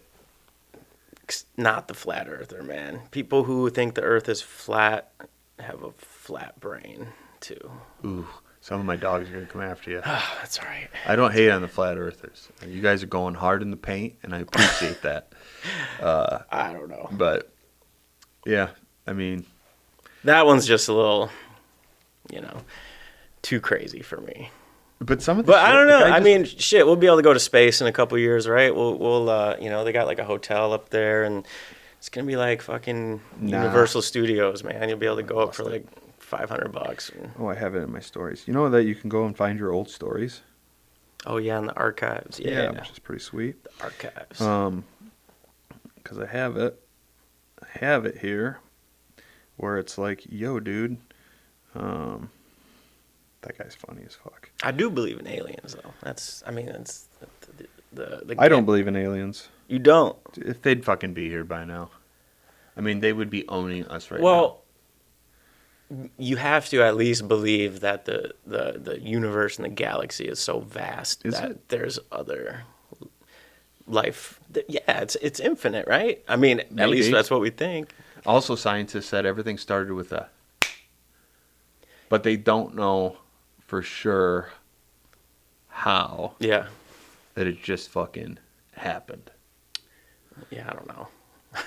not the flat earther, man. People who think the Earth is flat have a flat brain too. Ooh. Some of my dogs are going to come after you. Oh, that's all right. I don't hate on the flat earthers. You guys are going hard in the paint, and I appreciate that. I don't know. But, yeah, I mean. That one's just a little, too crazy for me. But I don't know. I mean, shit, we'll be able to go to space in a couple years, right? We'll they got like a hotel up there, and it's going to be like fucking Universal Studios, man. You'll be able to go up for like $500. Oh, I have it in my stories. You know that you can go and find your old stories? Oh, yeah, in the archives. Yeah, which is pretty sweet. The archives. Because I have it here where it's like, yo, dude, that guy's funny as fuck. I do believe in aliens, though. That's the I don't believe in aliens. You don't? If they'd fucking be here by now. I mean, they would be owning us right now. Well, you have to at least believe that the universe and the galaxy is so vast that there's other life. Yeah, it's infinite, right? I mean, Maybe. At least that's what we think. Also, scientists said everything started with a... But they don't know for sure how. Yeah. That it just fucking happened. Yeah, I don't know.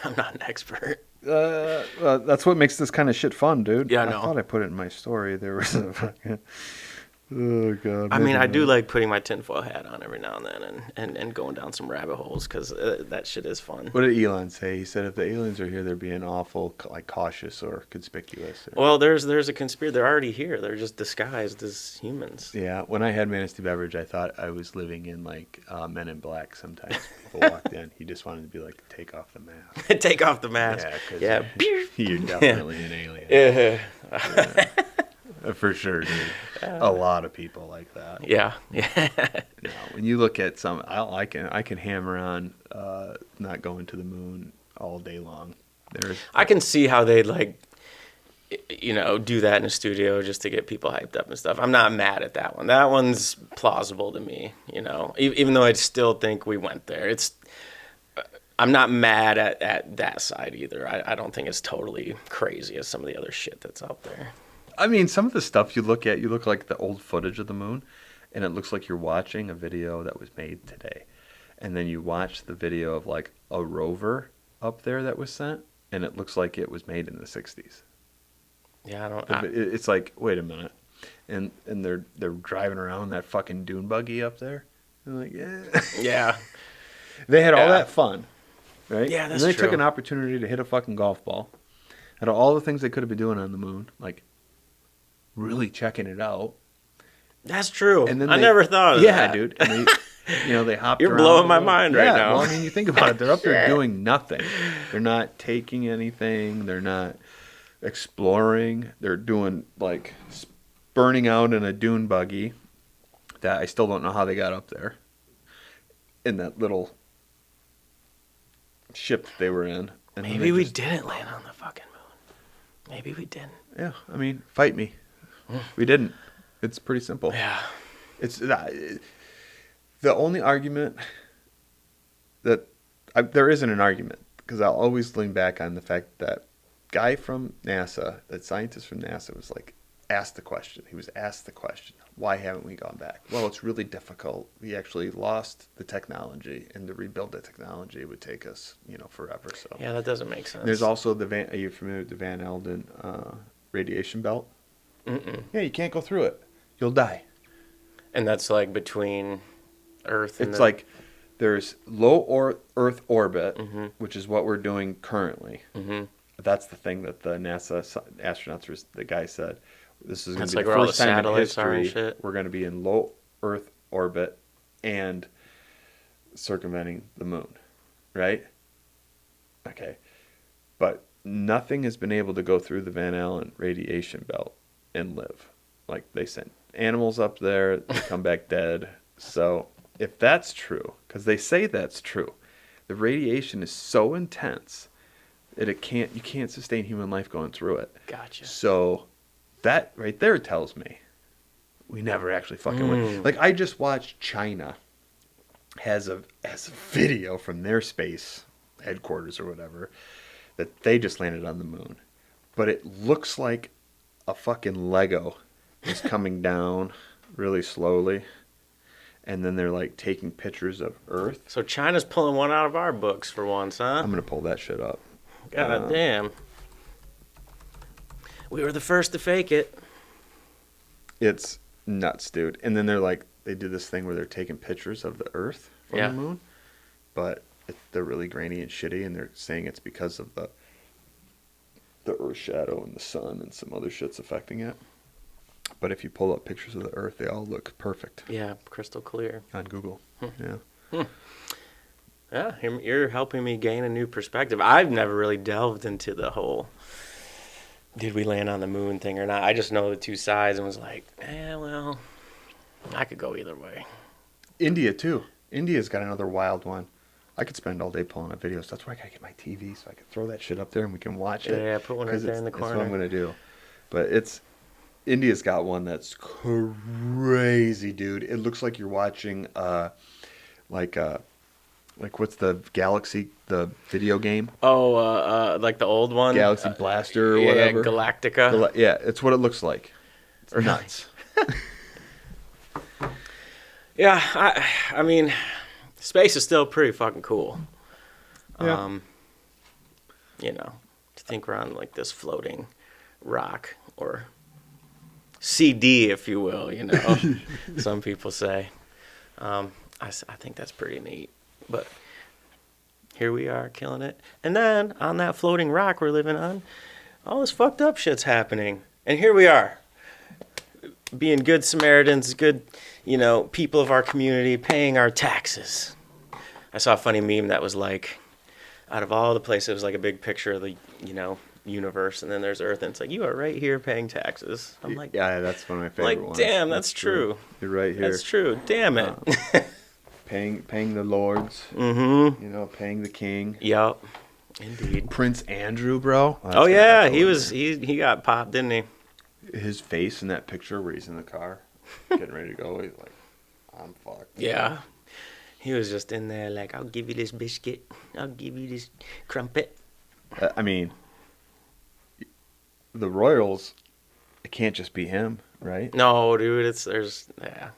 I'm not an expert. That's what makes this kind of shit fun, dude. Yeah, I know. I thought I put it in my story. There was a fucking... Oh, God. I mean, I do like putting my tinfoil hat on every now and then and going down some rabbit holes because that shit is fun. What did Elon say? He said if the aliens are here, they're being awful, like cautious or conspicuous. Well, there's a conspiracy. They're already here. They're just disguised as humans. Yeah, when I had Manistee Beverage, I thought I was living in like Men in Black sometimes. People walked in. He just wanted to be like, take off the mask. Take off the mask. Yeah, you're definitely an alien. Yeah. For sure, dude. A lot of people like that. Yeah. No, when you look at some, I can hammer on not going to the moon all day long. I can see how they'd like, do that in a studio just to get people hyped up and stuff. I'm not mad at that one. That one's plausible to me. Even though I still think we went there. I'm not mad at that side either. I don't think it's totally crazy as some of the other shit that's out there. I mean, some of the stuff you look like the old footage of the moon, and it looks like you're watching a video that was made today. And then you watch the video of like a rover up there that was sent, and it looks like it was made in the 60s. Yeah, It's like, wait a minute. And they're driving around that fucking dune buggy up there. They're like, yeah. Yeah. They had all that fun, right? Yeah, that's true. And they true. took an opportunity to hit a fucking golf ball. Out of all the things they could have been doing on the moon, like really checking it out. That's true. And then I never thought of that. Yeah, dude. And they hopped You're around. blowing my mind right now. Well, I mean, you think about it. They're up there doing nothing. They're not taking anything. They're not exploring. They're doing, like, burning out in a dune buggy that I still don't know how they got up there. In that little ship that they were in. And Maybe we didn't land on the fucking moon. Maybe we didn't. Yeah, I mean, fight me. We didn't. It's pretty simple. Yeah. It's the only argument that there isn't an argument, because I'll always lean back on the fact that guy from NASA, that scientist from NASA was like asked the question. He was asked the question, why haven't we gone back? Well, it's really difficult. We actually lost the technology, and to rebuild the technology would take us, forever. So Yeah, that doesn't make sense. there's also are you familiar with the Van Alden radiation belt? Mm-mm. Yeah, you can't go through it. You'll die. And that's like between Earth and It's like there's low Earth orbit, Mm-hmm. which is what we're doing currently. Mm-hmm. That's the thing that the NASA astronauts, the guy said, this is going That's to be like the where all first the time in satellites are and history shit. we're going to be in low Earth orbit and circumventing the moon, right? Okay. But nothing has been able to go through the Van Allen radiation belt and live. Like, they sent animals up there, they come back dead. So if that's true, because they say that's true, the radiation is so intense that you can't sustain human life going through it. Gotcha. So that right there tells me we never actually fucking went. Like, I just watched China has a video from their space headquarters or whatever that they just landed on the moon. But it looks like a fucking Lego is coming down really slowly. And then they're like taking pictures of Earth. So China's pulling one out of our books for once, huh? I'm going to pull that shit up. God damn. We were the first to fake it. It's nuts, dude. And then they do this thing where they're taking pictures of the Earth from the moon. But they're really grainy and shitty, and they're saying it's because of the Earth shadow and the sun and some other shit's affecting it. But if you pull up pictures of the Earth, they all look perfect. Yeah, crystal clear. On Google. Yeah. Yeah, you're helping me gain a new perspective. I've never really delved into the whole did we land on the moon thing or not? I just know the two sides and was like, well, I could go either way. India too. India's got another wild one. I could spend all day pulling up videos. That's why I gotta get my TV so I can throw that shit up there and we can watch it. Yeah, put one right there in the corner. That's what I'm gonna do. But India's got one that's crazy, dude. It looks like you're watching like what's the Galaxy, the video game? Oh, like the old one? Galaxy Blaster or whatever. Yeah, Galactica. Yeah, it's what it looks like. It's nuts. Yeah, I mean, space is still pretty fucking cool. Yeah. You know, to think we're on like this floating rock or CD, if you will, you know, some people say. I think that's pretty neat. But here we are killing it. And then on that floating rock we're living on, all this fucked up shit's happening. And here we are, being good Samaritans, good, you know, people of our community, paying our taxes. I saw a funny meme that was like, out of all the places, it was like a big picture of the, you know, universe, and then there's Earth, and it's like, you are right here paying taxes. I'm like, yeah, that's one of my favorite ones. Damn, that's true. You're right here. That's true. Damn it. Paying the lords. Mm-hmm. You know, paying the king. Yup. Indeed. Prince Andrew, bro. Oh yeah, he got popped, didn't he? His face in that picture where he's in the car, getting ready to go. He's like, I'm fucked. Yeah. He was just in there like, I'll give you this biscuit. I'll give you this crumpet. I mean, the royals, it can't just be him, right? No, dude, they're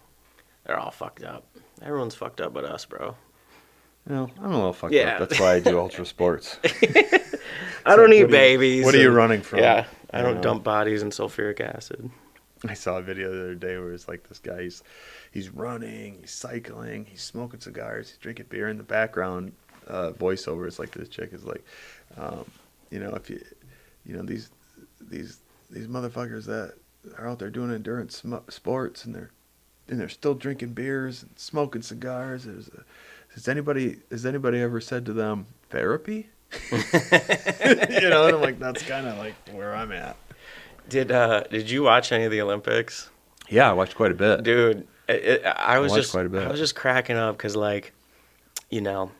all fucked up. Everyone's fucked up but us, bro. No, I'm a little fucked up. That's why I do ultra sports. I don't eat babies. What are you running from? Yeah, I don't dump bodies in sulfuric acid. I saw a video the other day where it's like this guy, he's running, he's cycling, he's smoking cigars, he's drinking beer. In the background voiceover is like this chick is like, you know, if you know these motherfuckers that are out there doing endurance sports and they're still drinking beers and smoking cigars. Has anybody ever said to them therapy? You know, and I'm like, that's kind of like where I'm at. Did you watch any of the Olympics? Yeah, I watched quite a bit, dude. I was quite a bit. I was just cracking up because, like, you know,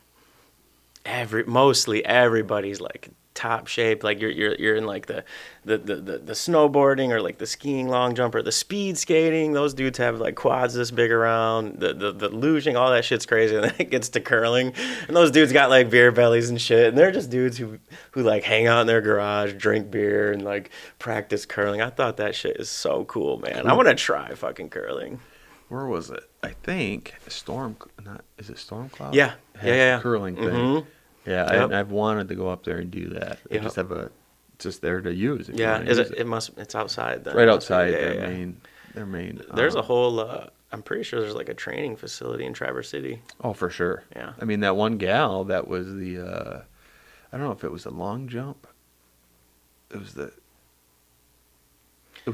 mostly everybody's like top shape. Like you're in like the snowboarding or like the skiing, long jump, or the speed skating. Those dudes have like quads this big around. The lugeing, all that shit's crazy. And then it gets to curling, and those dudes got like beer bellies and shit. And they're just dudes who like hang out in their garage, drink beer, and like practice curling. I thought that shit is so cool, man. I want to try fucking curling. Where was it? I think Storm Cloud? Yeah. Curling thing. Mm-hmm. Yeah, yep. I've wanted to go up there and do that. They just have just there to use. Yeah, it's outside then. Right outside their main. There's a whole. I'm pretty sure there's like a training facility in Traverse City. Oh, for sure. Yeah. I mean, that one gal that was the. I don't know if it was a long jump. It was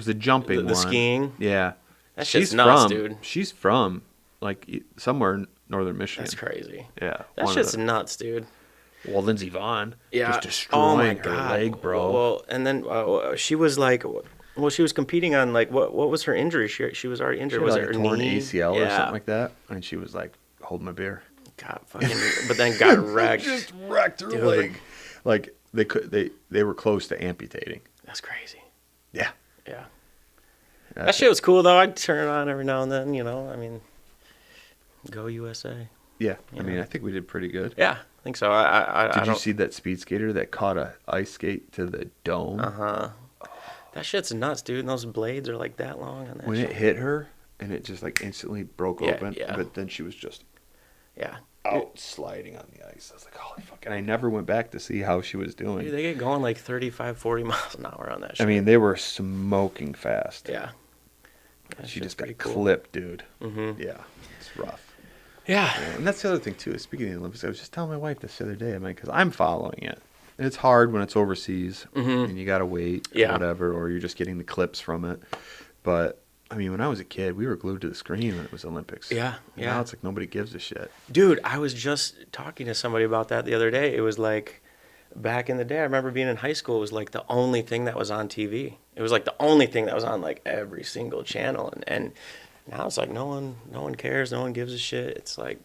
the jumping one. The skiing. Yeah. That shit's nuts, dude. She's from like somewhere in northern Michigan. That's crazy. Yeah. That shit's nuts, dude. Well, Lindsey Vonn just oh my destroying her God. leg, bro. Well, and then she was like, she was competing on like what was her injury? She was already injured. Was it her torn knee? ACL or something like that? And she was like holding my beer. God fucking, but then got wrecked. Just wrecked her leg. Like they were close to amputating. That's crazy. Yeah. Yeah. That shit was cool though. I'd turn it on every now and then. You know, I mean, go USA. Yeah, I mean, I think we did pretty good. Yeah, I think so. Did you see that speed skater that caught a ice skate to the dome? Uh-huh. That shit's nuts, dude. And those blades are like that long on that when shit. It hit her, and it just like instantly broke open. Yeah. But then she was just out sliding on the ice. I was like, holy fuck. And I never went back to see how she was doing. Dude, they get going like 35, 40 miles an hour on that shit. I mean, they were smoking fast. Yeah. She just got clipped, dude. Mm-hmm. Yeah, it's rough. Yeah. And that's the other thing, too. Speaking of the Olympics, I was just telling my wife this the other day. I mean, because I'm following it. And it's hard when it's overseas and you got to wait or whatever, or you're just getting the clips from it. But, I mean, when I was a kid, we were glued to the screen when it was Olympics. Yeah. Now it's like nobody gives a shit. Dude, I was just talking to somebody about that the other day. It was like back in the day, I remember being in high school, it was like the only thing that was on TV. It was like the only thing that was on like every single channel. And now it's like no one cares, no one gives a shit. It's like,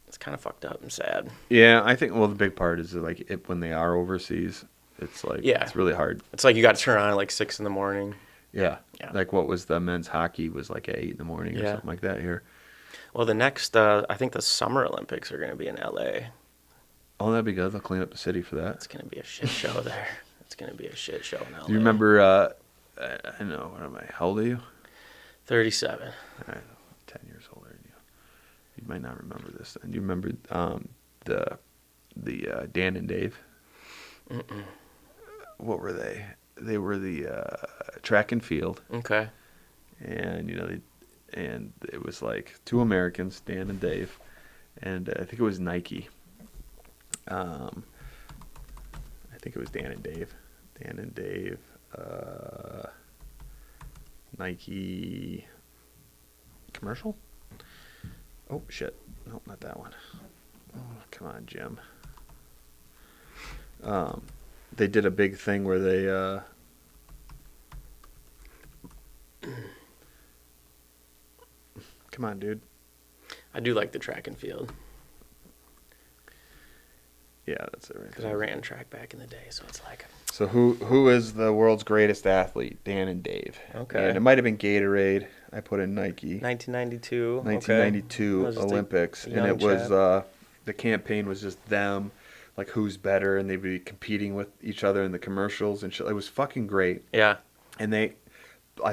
it's kind of fucked up and sad. Yeah, I think, well, the big part is like when they are overseas, it's like, it's really hard. It's like you got to turn on at like 6 a.m. Yeah. Like what was the men's hockey was like at 8 a.m. or something like that here. Well, the next, I think the Summer Olympics are going to be in LA. Oh, that'd be good. They'll clean up the city for that. It's going to be a shit show there. It's going to be a shit show in LA. Do you remember, I know, what am I, how old are you? 37. All right, 10 years older than you. You might not remember this. And you remember the Dan and Dave? Mm-mm. What were they? They were the track and field. Okay. And, and it was like two Americans, Dan and Dave. And I think it was Nike. I think it was Dan and Dave. Dan and Dave. Nike commercial? Oh, shit. Nope, not that one. Oh, come on, Jim. They did a big thing where they... Come on, dude. I do like the track and field. Yeah, that's it right Because I ran track back in the day, so it's like... So who is the world's greatest athlete? Dan and Dave. Okay. And it might have been Gatorade. I put in Nike. 1992. 1992 Okay. Olympics. And it was, the campaign was just them, like who's better, and they'd be competing with each other in the commercials and shit. It was fucking great. Yeah. And I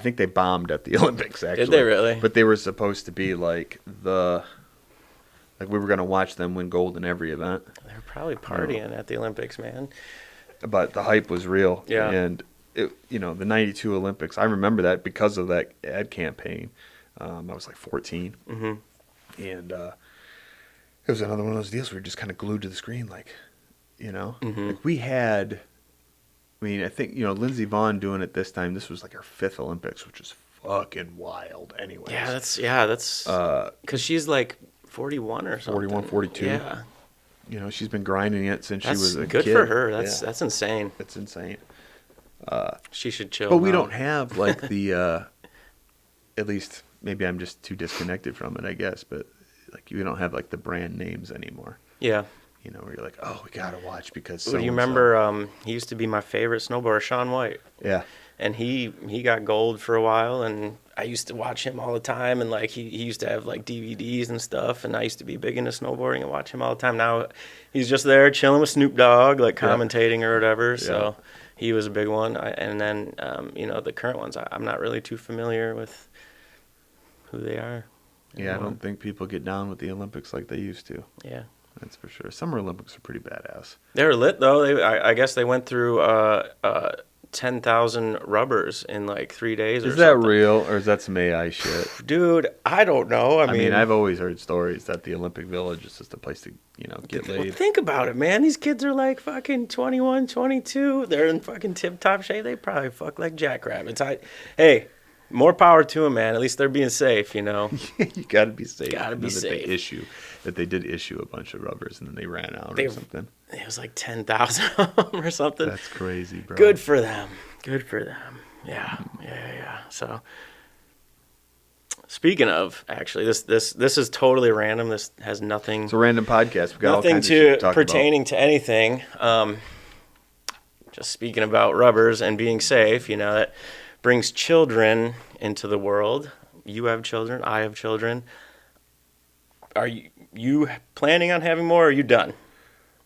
think they bombed at the Olympics, actually. Did they really? But they were supposed to be like we were going to watch them win gold in every event. They were probably partying at the Olympics, man. But the hype was real. Yeah. And, the 92 Olympics, I remember that because of that ad campaign. I was like 14. Mm-hmm. And it was another one of those deals where you're just kind of glued to the screen, like, Mm-hmm. Like we had, I think, Lindsey Vonn doing it this time, this was like her 5th Olympics, which is fucking wild anyways. Yeah, that's, because she's like 41 or something. 41, 42. Yeah. She's been grinding it since she was a good kid. for her. That's insane. It's insane. She should chill. But we don't have like the, at least maybe I'm just too disconnected from it, I guess. But like we don't have like the brand names anymore. Yeah. Where you're like, oh, we gotta watch because. Do you remember? He used to be my favorite snowboarder, Shaun White. Yeah. And he got gold for a while, and I used to watch him all the time. And like he used to have like DVDs and stuff, and I used to be big into snowboarding and watch him all the time. Now he's just there chilling with Snoop Dogg, like commentating or whatever. So he was a big one. And then the current ones, I'm not really too familiar with who they are. Yeah, I don't think people get down with the Olympics like they used to. Yeah. That's for sure. Summer Olympics are pretty badass. They were lit though. I guess they went through 10,000 rubbers in like 3 days. Is that real or is that some AI shit? Dude, I don't know. I mean, I've always heard stories that the Olympic Village is just a place to get laid. Well, think about it, man. These kids are like fucking 21, 22. They're in fucking tip-top shape. They probably fuck like jackrabbits. Hey, more power to them, man. At least they're being safe, You gotta be safe. Gotta be safe. They did issue a bunch of rubbers and then they ran out or something. It was like 10,000 or something. That's crazy, bro. Good for them. Yeah. So, speaking of, actually, this is totally random. This has nothing. It's a random podcast. We got all nothing kinds of shit to talk pertaining about. to anything. Just speaking about rubbers and being safe, that brings children into the world. You have children. I have children. Are you planning on having more, or are you done?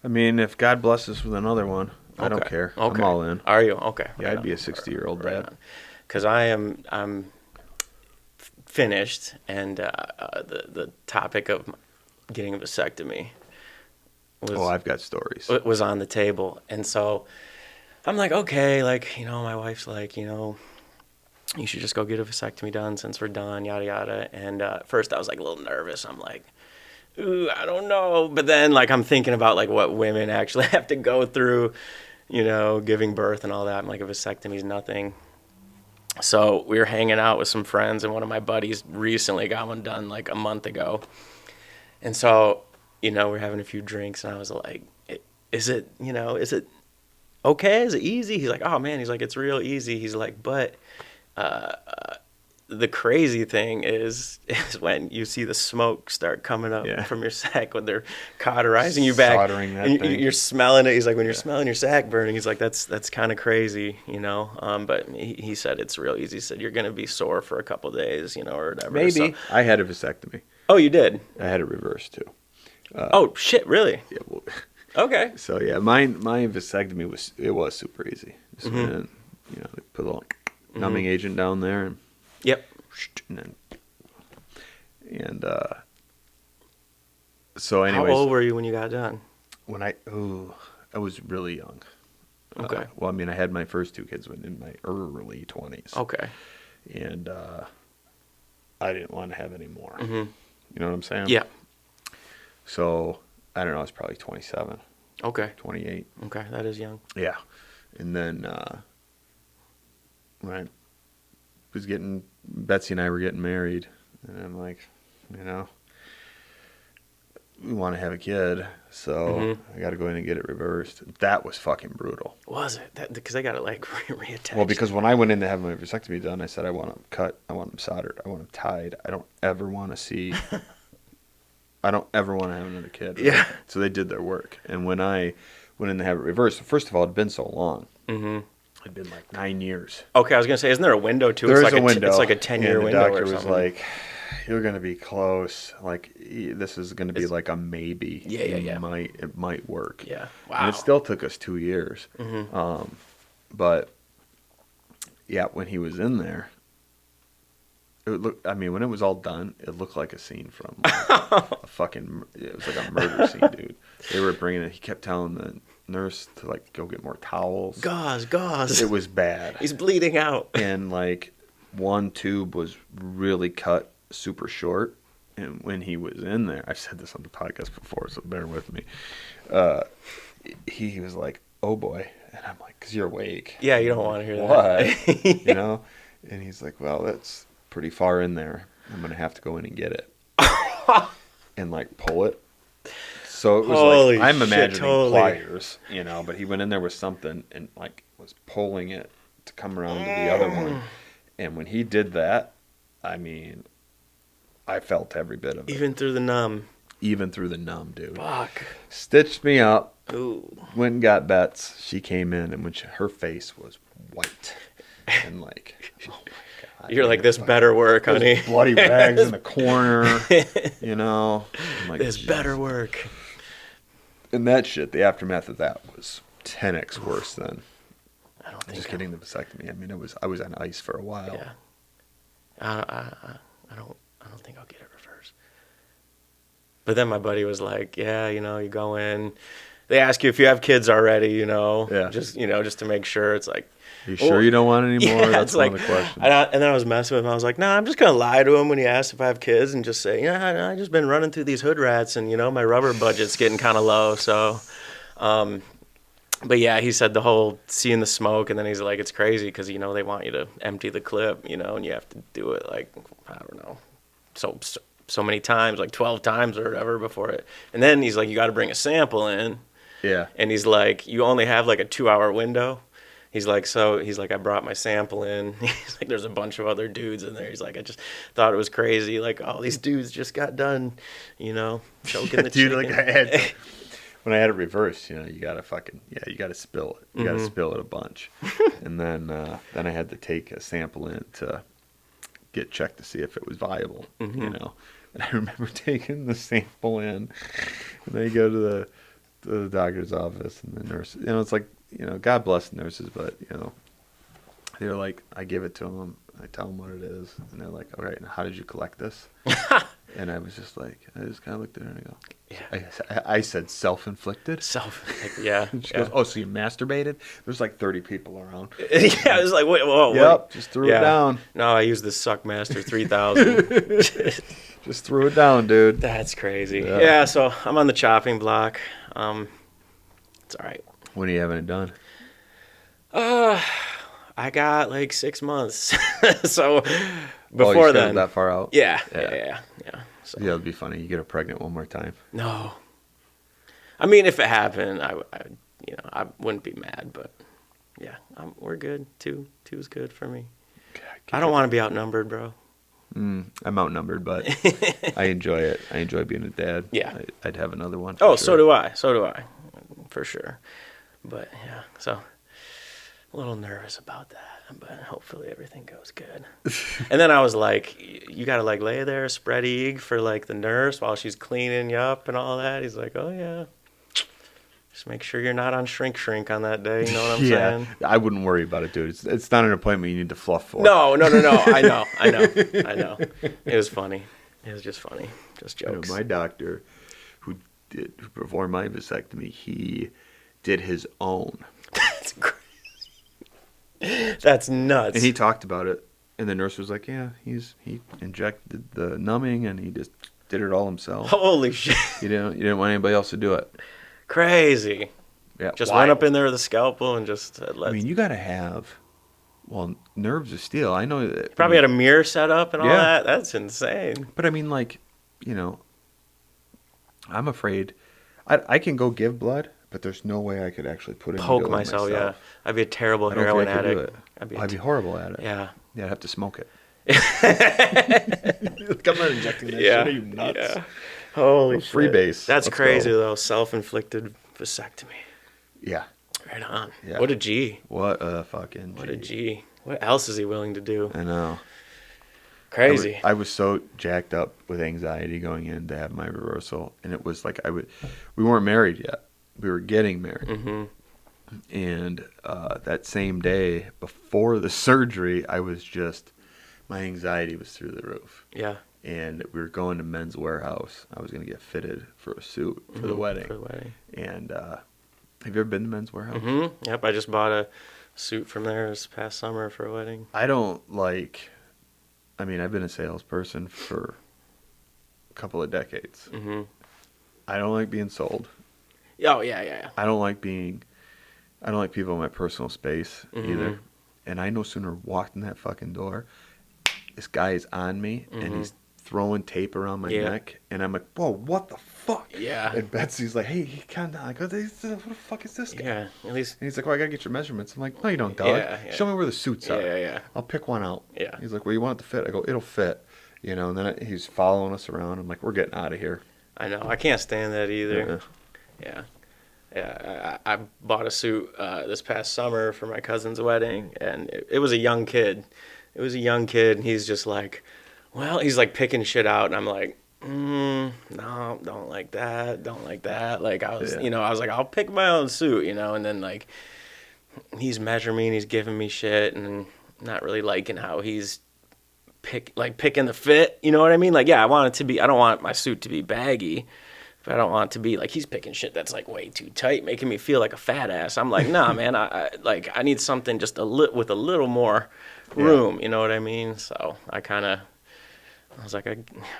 If God blesses us with another one, I don't care. Okay. I'm all in. Are you? Okay. Yeah, I'd be a 60-year-old dad. Because I'm finished, and the topic of getting a vasectomy I've got stories. was on the table. And so I'm like, okay, my wife's like, you should just go get a vasectomy done since we're done, yada, yada. And at first I was like a little nervous. I'm like, ooh, I don't know. But then I'm thinking about what women actually have to go through, giving birth and all that. I'm like, a vasectomy's nothing. So we were hanging out with some friends, and one of my buddies recently got one done a month ago. And so, we're having a few drinks, and I was like, is it, is it okay? Is it easy? He's like, oh man, he's like, it's real easy. He's like, but the crazy thing is when you see the smoke start coming up from your sack when they're cauterizing you back. Soldering that and thing. you're smelling it. He's like, when you're smelling your sack burning, he's like, that's kind of crazy, But he said it's real easy. He said, you're going to be sore for a couple days, or whatever. Maybe. So, I had a vasectomy. oh, you did? I had it reversed, too. Oh, shit, really? Yeah, well, okay. so, yeah, my vasectomy was super easy. Just went in, they put a little numbing agent down there. And, yep. And so anyways. How old were you when you got done? When I was really young. Okay. Well, I mean, I had my first two kids in my early 20s. Okay. And I didn't want to have any more. Mm-hmm. You know what I'm saying? Yeah. So, I don't know, I was probably 27. Okay. 28. Okay, that is young. Yeah. And then when I was Betsy and I were getting married, and I'm like, we want to have a kid, so I got to go in and get it reversed. That was fucking brutal. Was it? Because I got it like reattached. Well, because when I went in to have my vasectomy done, I said I want them cut, I want them soldered, I want them tied. I don't ever want to have another kid. Right? Yeah. So they did their work. And when I went in to have it reversed, first of all, it'd been so long. Mm-hmm. It'd been like 9 years. Okay, I was gonna say, isn't there a window too? There's it's like a window. It's like a 10-year window. The doctor or was something. like, "You're gonna be close. Like this is gonna be like a maybe. Yeah. It might work. Yeah. Wow. And it still took us 2 years. Mm-hmm. But yeah, when he was in there, when it was all done, it looked like a scene from it was like a murder scene, dude. They were bringing it. He kept telling the nurse to like go get more towels. Gauze. It was bad. He's bleeding out. And like one tube was really cut super short. And when he was in there, I've said this on the podcast before, so bear with me. He was like, "Oh boy," and I'm like, "'Cause you're awake." Yeah, you don't want to hear that. What? And he's like, "Well, that's pretty far in there. I'm gonna have to go in and get it." And like pull it. So it was Holy like I'm shit, imagining totally. pliers, but he went in there with something and like was pulling it to come around to the other one. And when he did that, I mean, I felt every bit of it. Even through the numb. Even through the numb, dude. Fuck. Stitched me up. Ooh. Went and got Bets. She came in and her face was white. And like, oh my God. You're like, this better work, honey. There's bloody rags in the corner, I'm like, this better work. And that shit, the aftermath of that was 10x worse than I don't think just getting the vasectomy. I mean, I was on ice for a while. Yeah. I don't think I'll get it reversed. But then my buddy was like, yeah, you go in. They ask you if you have kids already, just to make sure. It's like, you sure you don't want any more? Yeah, That's it's one like, of the questions. And then I was messing with him. I was like, nah, I'm just going to lie to him when he asks if I have kids and just say, I just been running through these hood rats and, my rubber budget's getting kind of low. So, but yeah, he said the whole seeing the smoke, and then he's like, it's crazy because, they want you to empty the clip, and you have to do it like, I don't know, so many times, like 12 times or whatever before it. And then he's like, you got to bring a sample in. Yeah. And he's like, you only have like a 2-hour window. He's like, I brought my sample in. He's like, there's a bunch of other dudes in there. He's like, I just thought it was crazy. Like, all these dudes just got done, choking the Dude, chicken. When I had it reversed, you gotta you gotta spill it. You gotta spill it a bunch. And then I had to take a sample in to get checked to see if it was viable, And I remember taking the sample in, and then you go to the doctor's office, and the nurse, it's like, God bless the nurses, but, they're like, I give it to them, I tell them what it is, and they're like, all right, and how did you collect this? And I was just like, I just kind of looked at her and I go, yeah. I said self-inflicted? Yeah. And she goes, oh, so you masturbated? There's like 30 people around. Yeah, I was like, whoa. Yep, just threw it down. No, I used the Suckmaster 3000. Just threw it down, dude. That's crazy. Yeah, so I'm on the chopping block. It's all right. When are you having it done? I got like 6 months. So before you then. That far out? Yeah. So. Yeah, it'd be funny. You get her pregnant one more time. No. I mean, if it happened, I wouldn't be mad, but yeah, we're good. Two is good for me. I don't want to be outnumbered, bro. I'm outnumbered, but I enjoy it. I enjoy being a dad. Yeah. I'd have another one. Oh, sure. so do I. So do I. For sure. But yeah, so a little nervous about that, but hopefully everything goes good. And then I was like, you got to like lay there, spread eag for like the nurse while she's cleaning you up and all that. He's like, oh yeah. Just make sure you're not on shrink on that day. You know what I'm saying? I wouldn't worry about it, dude. It's not an appointment you need to fluff for. No. I know. It was funny. It was just funny. Just jokes. My doctor who performed my vasectomy, he did his own. That's crazy. That's nuts. And he talked about it, and the nurse was like, yeah, he injected the numbing, and he just did it all himself. Holy shit. You didn't want anybody else to do it. Crazy. Yeah. Just went up in there with a scalpel and just I mean, you got to have, nerves of steel. I know that. Probably had a mirror set up and all Yeah. that. That's insane. But I mean, like, I'm afraid. I can go give blood, but there's no way I could actually put in Poke myself, yeah. I'd be a terrible I don't heroin think I could do addict. it. I'd be horrible at it. Yeah. Yeah, I'd have to smoke it. Like, I'm not injecting that shit. Are you nuts? Yeah. Holy shit. Freebase. That's Let's crazy, go. though. Self-inflicted vasectomy. Yeah. Right on. Yeah. What a G. What a fucking What a G. What else is he willing to do? I know. Crazy. I was so jacked up with anxiety going in to have my reversal, and it was like we weren't married yet. We were getting married. Mm-hmm. And that same day before the surgery, my anxiety was through the roof. Yeah. And we were going to Men's Warehouse. I was going to get fitted for a suit for the wedding. For the wedding. And have you ever been to Men's Warehouse? Mm-hmm. Yep, I just bought a suit from there this past summer for a wedding. I've been a salesperson for a couple of decades. Mm-hmm. I don't like being sold. Oh, yeah. I don't like people in my personal space either. And I no sooner walked in that fucking door, this guy is on me and he's throwing tape around my neck, and I'm like, whoa, what the fuck? Yeah. And Betsy's like, hey, calm down. I go, what the fuck is this guy? Yeah, at least. And he's like, well, I gotta get your measurements. I'm like, no, you don't, dog. Yeah. Show me where the suits are. Yeah. I'll pick one out. Yeah. He's like, well, you want it to fit? I go, it'll fit. And then he's following us around. I'm like, we're getting out of here. I know. I can't stand that either. Yeah. Yeah, I bought a suit this past summer for my cousin's wedding, and it was a young kid. It was a young kid, and he's just like, well, he's like picking shit out, and I'm like, no, don't like that. Like I was like, I'll pick my own suit, and then like he's measuring me and he's giving me shit, and not really liking how he's picking the fit. You know what I mean? Like, yeah, I don't want my suit to be baggy. But I don't want it to be like he's picking shit that's like way too tight, making me feel like a fat ass. I'm like, nah, man. I need something just with a little more room. You know what I mean? So I was like,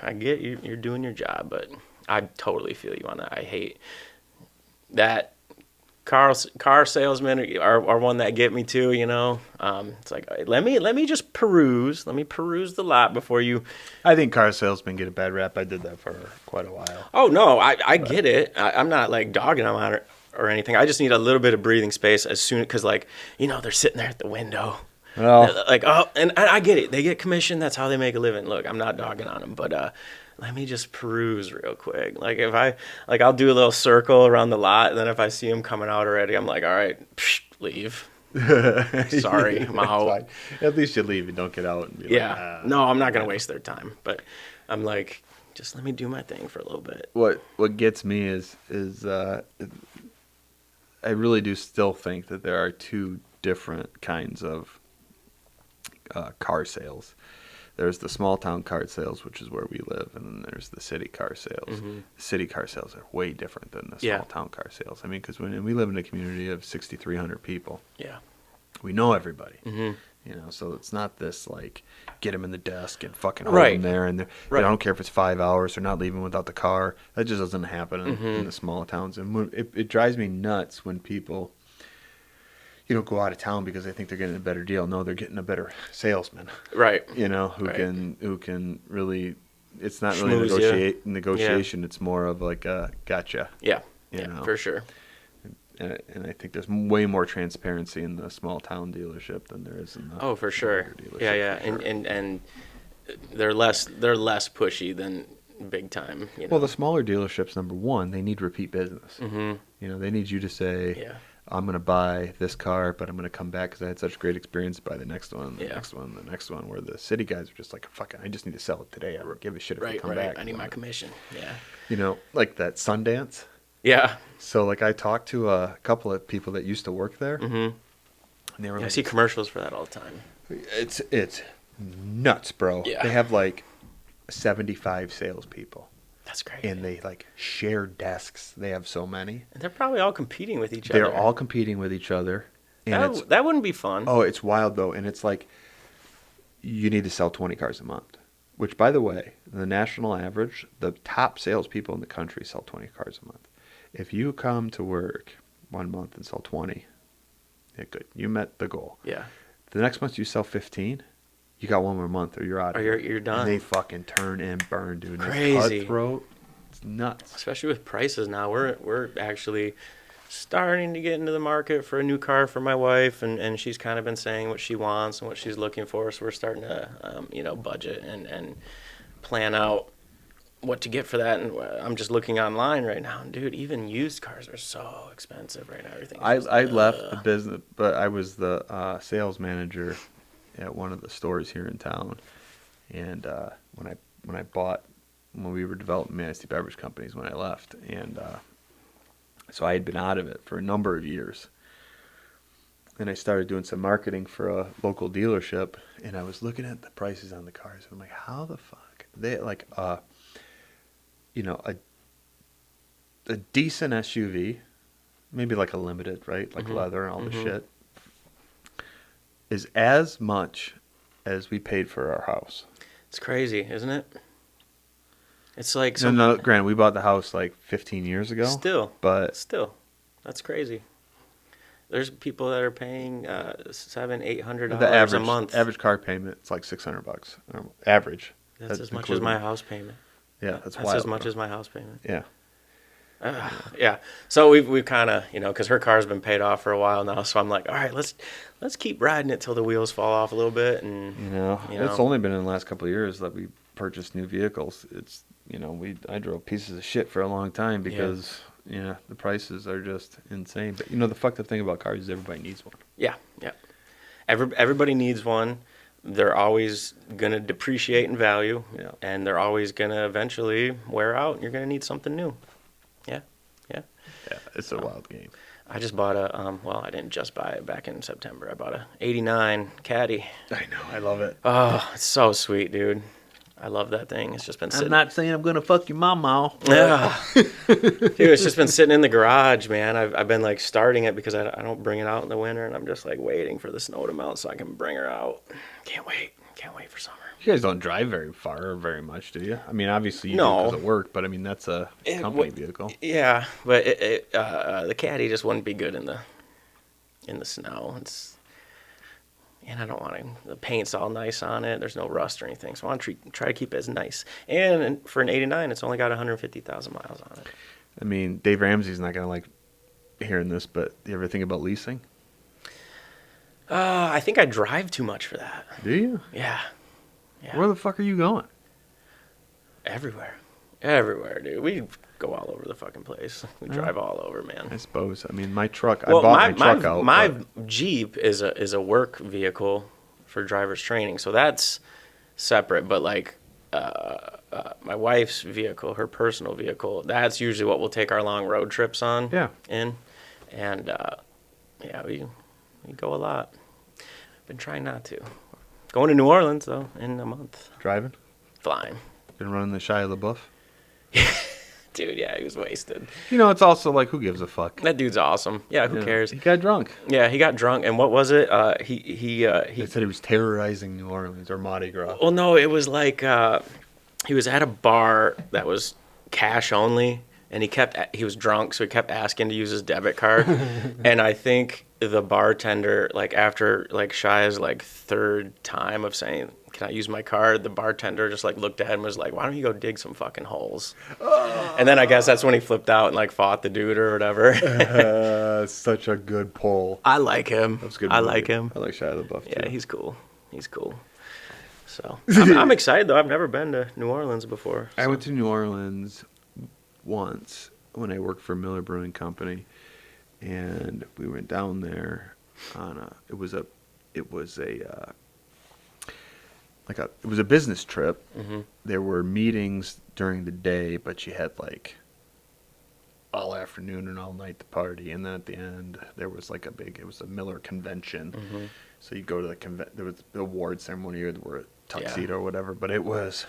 I get you. You're doing your job, but I totally feel you on that. I hate that. Car salesmen are one that get me too. It's like let me just peruse. Let me peruse the lot before you. I think car salesmen get a bad rap. I did that for quite a while. Oh no, I get it. I'm not like dogging them on it or anything. I just need a little bit of breathing space because they're sitting there at the window. Well, Like, and I get it. They get commission. That's how they make a living. Look, I'm not dogging on them, but let me just peruse real quick. Like I'll do a little circle around the lot, and then if I see them coming out already, I'm like, all right, leave. Sorry, I'm out. At least you leave and don't get out and be like, no, I'm not gonna waste their time. But I'm like, just let me do my thing for a little bit. What gets me is I really do still think that there are two different kinds of car sales. There's the small town car sales, which is where we live, and then there's the city car sales. Mm-hmm. The city car sales are way different than the small town car sales. I mean, because when we live in a community of 6,300 people, we know everybody. Mm-hmm. So it's not this like get them in the desk and fucking hold them there, and they don't care if it's 5 hours. They're not leaving without the car. That just doesn't happen in the small towns, and it drives me nuts when people go out of town because they think they're getting a better deal. No, they're getting a better salesman. Right. Who can really. It's not Schmooze, really negotiation. It's more of like a gotcha. Yeah. You know? for sure. And I think there's way more transparency in the small town dealership than there is in the For sure. Yeah. For sure. And they're less pushy than big time. You know? Well, the smaller dealerships, number one, they need repeat business. Mm-hmm. You know, they need you to say, Yeah. I'm going to buy this car, but I'm going to come back because I had such a great experience, buy the next one, the Yeah. next one, the next one, where the city guys are just like, fuck it, I just need to sell it today. I don't give a shit if they come back. I need my commission. Yeah. You know, like that Sundance. Yeah. So, like, I talked to a couple of people that used to work there. Mm-hmm. And they were I like, see commercials for that all the time. it's nuts, bro. Yeah. They have, like, 75 salespeople. That's crazy. And they, like, share desks. They have so many. And they're probably all competing with each other. They're all competing with each other. And That wouldn't be fun. Oh, it's wild, though. And it's like, you need to sell 20 cars a month. Which, by the way, the national average, the top salespeople in the country sell 20 cars a month. If you come to work 1 month and sell 20, yeah, good. You met the goal. Yeah. The next month you sell 15, you got one more month or you're out of Or here. you're done. And they fucking turn and burn, dude. And Crazy. It's cutthroat. It's nuts. Especially with prices now. We're actually starting to get into the market for a new car for my wife, and she's kind of been saying what she wants and what she's looking for. So we're starting to, budget and plan out what to get for that. And I'm just looking online right now, and dude, even used cars are so expensive right now. Everything. I left the business, but I was the sales manager at one of the stores here in town, and when we were developing Manistee Beverage Companies when I left, and so I had been out of it for a number of years. And I started doing some marketing for a local dealership, and I was looking at the prices on the cars. And I'm like, how the fuck? They like, a decent SUV, maybe like a limited, right? Like leather and all the shit, is as much as we paid for our house. It's crazy, isn't it? It's like No, granted, we bought the house like 15 years ago. Still, But that's crazy. There's people that are paying $700-800 the average, a month. average car payment, it's like $600. Average. That's as much as my house payment. Yeah, that's That's wild, as much bro. as my house payment. Yeah. Yeah. So we've kind of, because her car's been paid off for a while now. So I'm like, all right, let's keep riding it till the wheels fall off a little bit. And It's only been in the last couple of years that we purchased new vehicles. It's I drove pieces of shit for a long time because the prices are just insane. But the fucked up thing about cars is everybody needs one. Yeah. Everybody needs one. They're always going to depreciate in value, and they're always going to eventually wear out, and you're going to need something new. Yeah. Yeah, it's a wild game. I just bought I didn't just buy it back in September. I bought a 89 Caddy. I know, I love it. Oh, it's so sweet, dude. I love that thing. It's just been sitting. I'm not saying I'm gonna fuck your mama. Yeah. Dude, it's just been sitting in the garage, man. I've been like starting it because I don't bring it out in the winter, and I'm just like waiting for the snow to melt so I can bring her out. Can't wait for summer. You guys don't drive very far or very much, do you? I mean, obviously you do No. because of work, but I mean that's a company vehicle. Yeah, but the Caddy just wouldn't be good in the snow. And I don't want to. The paint's all nice on it. There's no rust or anything, so I want to try to keep it as nice. And for an 89, it's only got 150,000 miles on it. I mean, Dave Ramsey's not gonna like hearing this, but do you ever think about leasing? I think I drive too much for that. Do you? Yeah. Where the fuck are you going? Everywhere, dude. We go all over the fucking place. We drive all over, man. I suppose. I mean, my truck. Well, I bought my truck out. My but Jeep is a work vehicle for driver's training, so that's separate. But like my wife's vehicle, her personal vehicle, that's usually what we'll take our long road trips on. Yeah. And we go a lot. Been trying not to. Going to New Orleans though in a month. driving. Flying. Been running the Shia LaBeouf. Dude, yeah, he was wasted. It's also like, who gives a fuck? That dude's awesome. Yeah, who cares? He got drunk. Yeah, he got drunk, and what was it? He They said he was terrorizing New Orleans or Mardi Gras. Well, no, it was like he was at a bar that was cash only, and he was drunk, so he kept asking to use his debit card. And I think the bartender, like after like Shia's like third time of saying, can I use my card? The bartender just like looked at him and was like, why don't you go dig some fucking holes? And then I guess that's when he flipped out and like fought the dude or whatever. Such a good pull. I like him. That was a good I movie. like him. I like Shia LaBeouf too. Yeah, he's cool. He's cool. So I'm excited though. I've never been to New Orleans before. So. I went to New Orleans once when I worked for Miller Brewing Company, and we went down there on it was a business trip. Mm-hmm. There were meetings during the day, but you had like all afternoon and all night to party, and then at the end there was like it was a Miller convention. Mm-hmm. So you go to there was the award ceremony or a tuxedo or whatever, but it was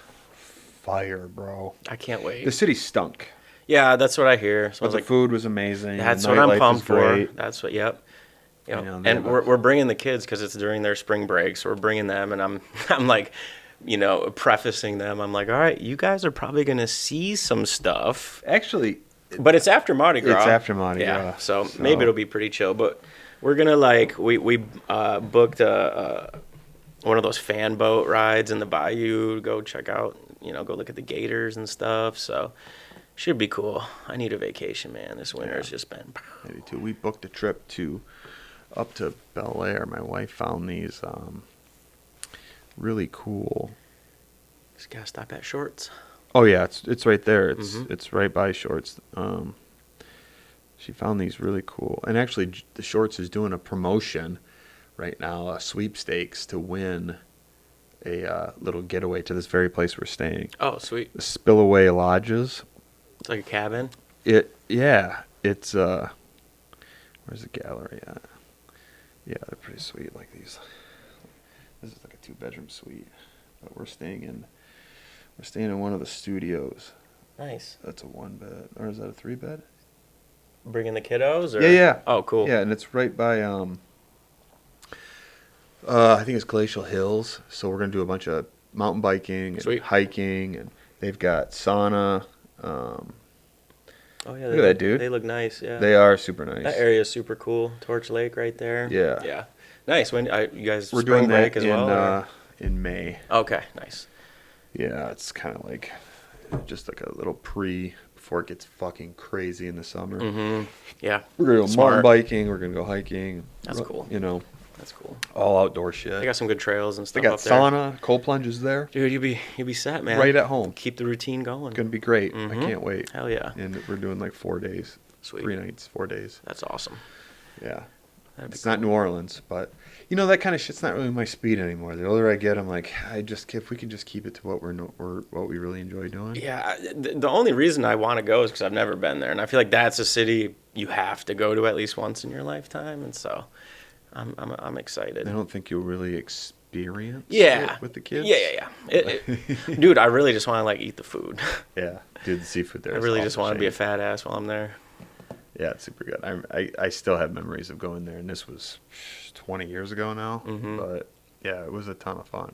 fire, bro. I can't wait. The city stunk. Yeah, that's what I hear. So But the food was amazing. That's the what I'm nightlife pumped was great. for. That's what. Yep. You know, You know, and we're bringing the kids because it's during their spring break, so we're bringing them, and I'm like, prefacing them. I'm like, all right, you guys are probably gonna see some stuff. Actually, But it's after Mardi Gras. It's after Mardi yeah, Gras. so maybe it'll be pretty chill. But we're gonna we booked one of those fan boat rides in the bayou to go check out, go look at the gators and stuff. So should be cool. I need a vacation, man. This winter's just been. Maybe too. We booked a trip up to Bel Air. My wife found these really cool. Just gotta stop at Shorts. Oh yeah, it's right there. Mm-hmm. It's right by Shorts. She found these really cool, and actually, the Shorts is doing a promotion right now, a sweepstakes to win a little getaway to this very place we're staying. Oh, sweet. The Spillaway Lodges. It's like a cabin. It's where's the gallery at? Yeah, they're pretty sweet. Like these. This is like a 2-bedroom suite, but we're staying in one of the studios. Nice. That's a 1-bed, or is that a 3-bed? Bringing the kiddos? Or? Yeah. Oh, cool. Yeah, and it's right by I think it's Glacial Hills. So we're gonna do a bunch of mountain biking and Sweet. hiking, and they've got sauna. Oh yeah, Look at that, dude. They look nice. Yeah. They are super nice. That area is super cool. Torch Lake right there. Yeah. Yeah. Nice. When you guys We're spring doing break that as well? or? in May. Okay. Nice. Yeah, it's kind of like just like a little before it gets fucking crazy in the summer. Mm-hmm. Yeah. We're gonna go Smart. mountain biking. We're gonna go hiking. That's cool. That's cool. All outdoor shit. They got some good trails and They stuff got up there. sauna, cold plunges there. Dude, you'll be set, man. Right at home. Keep the routine going. It's gonna be great. Mhm. I can't wait. Hell yeah. And we're doing like 4 days. Sweet. 3 nights, 4 days. That's awesome. Yeah. That'd be It's cool. not New Orleans, but that kind of shit's not really my speed anymore. The older I get, I'm like, if we can just keep it to what what we really enjoy doing. Yeah, the only reason I want to go is because I've never been there, and I feel like that's a city you have to go to at least once in your lifetime, and so I'm excited. I don't think you'll really experience Yeah, it with the kids. Yeah. Dude, I really just want to eat the food. Yeah, dude, the seafood there. I is really off just the want to be a chain. fat ass while I'm there. Yeah, it's super good. I still have memories of going there, and this was 20 years ago now. Mhm. But yeah, it was a ton of fun.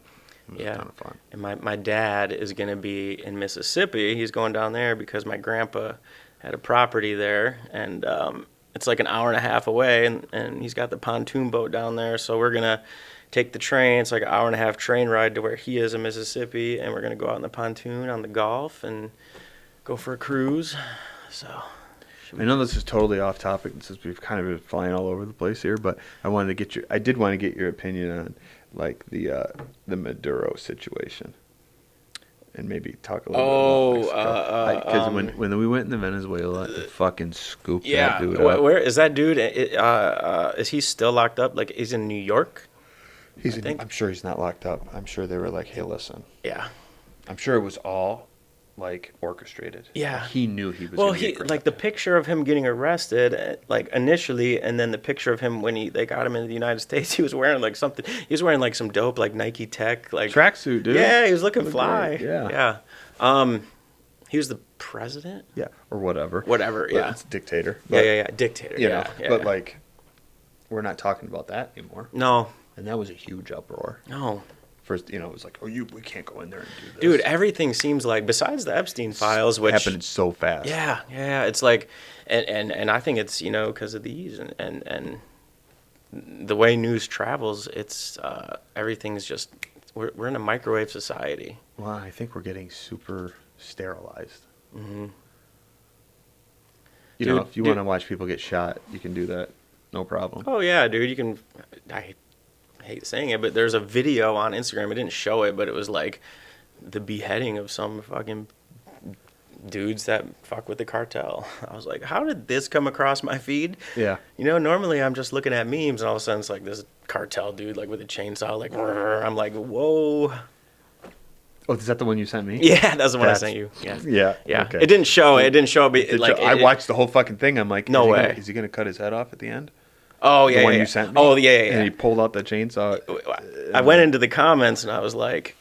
A ton of fun. And my dad is going to be in Mississippi. He's going down there because my grandpa had a property there, and it's like an hour and a half away, and he's got the pontoon boat down there. So we're going to take the train. It's like an hour and a half train ride to where he is in Mississippi, and we're going to go out in the pontoon on the Gulf and go for a cruise. So I know this is totally off topic since we've kind of been flying all over the place here, but I did want to get your opinion on like the Maduro situation, and maybe talk a little bit about because when we went into Venezuela and fucking scooped that dude up. Where is that dude? Is he still locked up? Like, he's in New York? I'm sure he's not locked up. I'm sure they were like, hey, listen. Yeah. I'm sure it was all like orchestrated. Yeah. He knew he was. Well, gonna get like the picture of him getting arrested, like initially, and then the picture of him when they got him into the United States, he was wearing like something. He was wearing like some dope like Nike Tech like tracksuit, dude. Yeah, he was looking Looked fly. great, yeah. He was the president. Yeah, or whatever. Whatever. But Yeah. It's a dictator. Yeah. Dictator. You yeah. know, Yeah. but like, we're not talking about that anymore. No. And that was a huge uproar. No. First, it was like, we can't go in there and do this. Dude, everything seems like, besides the Epstein files, which happened so fast. Yeah, it's like, and I think it's because of these and the way news travels, it's everything's just we're in a microwave society. Well, I think we're getting super sterilized. Mm-hmm. If you want to watch people get shot, you can do that. No problem. Oh, yeah, dude. You can... I hate saying it, but there's a video on Instagram. It didn't show it, but it was like the beheading of some fucking dudes that fuck with the cartel. I was like, how did this come across my feed? Yeah. Normally I'm just looking at memes, and all of a sudden it's like this cartel dude, like with a chainsaw, like, I'm like, whoa. Oh, is that the one you sent me? Yeah, that's the one I sent you. Yeah. Yeah. Okay. It didn't show it. It didn't show it. I watched the whole fucking thing. I'm like, no way. Is he going to cut his head off at the end? Oh, yeah. The one you sent me? Oh, yeah. And he pulled out the chainsaw. I went into the comments, and I was like,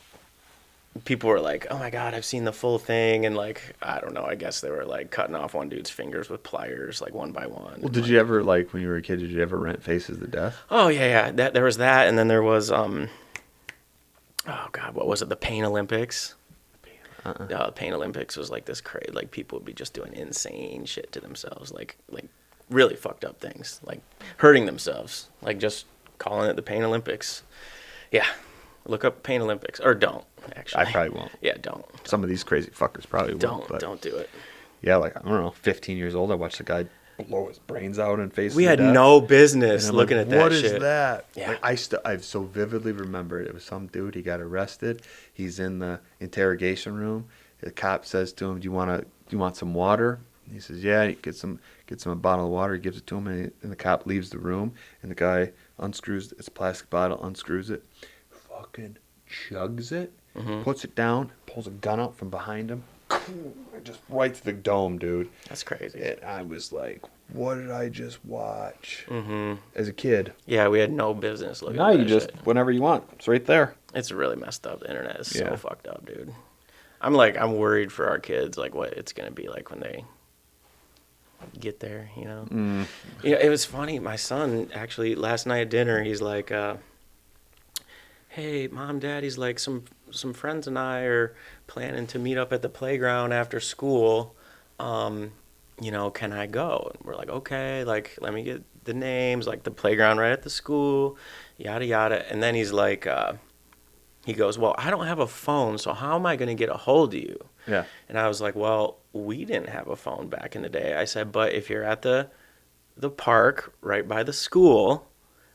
people were like, oh my God, I've seen the full thing. And like, I don't know, I guess they were like cutting off one dude's fingers with pliers, like one by one. Well, did you ever, like, when you were a kid, did you ever rent Faces to Death? Oh, yeah. There was that. And then there was, oh God, what was it? The Pain Olympics. Pain Olympics was like this crazy, like people would be just doing insane shit to themselves, like really fucked up things, like hurting themselves, like just calling it the Pain Olympics. Yeah, look up Pain Olympics, or don't actually. I probably won't. Yeah, don't. Some of these crazy fuckers probably won't. Don't do it. Yeah, like I don't know, 15 years old, I watched a guy blow his brains out and Faces. We had no business looking at that what shit. What is that? Yeah. Like, I've so vividly remembered. It was some dude. He got arrested. He's in the interrogation room. The cop says to him, "Do you want some water?" And he says, "Yeah." He gets him a bottle of water. He gives it to him, and the cop leaves the room. And the guy unscrews its plastic bottle, unscrews it, fucking chugs it, puts it down, pulls a gun out from behind him, just right to the dome, dude. That's crazy. And I was like, what did I just watch? Mm-hmm. As a kid. Yeah, we had no business looking Now at that you just, shit. whenever you want, it's right there. It's really messed up. The internet is so fucked up, dude. I'm worried for our kids, like what it's going to be like when they get there, it was funny. My son, actually, last night at dinner, he's like, hey, Mom, Dad, he's like, some friends and I are planning to meet up at the playground after school. Can I go? And we're like, okay, like, let me get the names, like the playground right at the school, yada, yada. And then he's like, he goes, well, I don't have a phone, so how am I going to get a hold of you? Yeah. And I was like, well, we didn't have a phone back in the day. I said, but if you're at the park right by the school,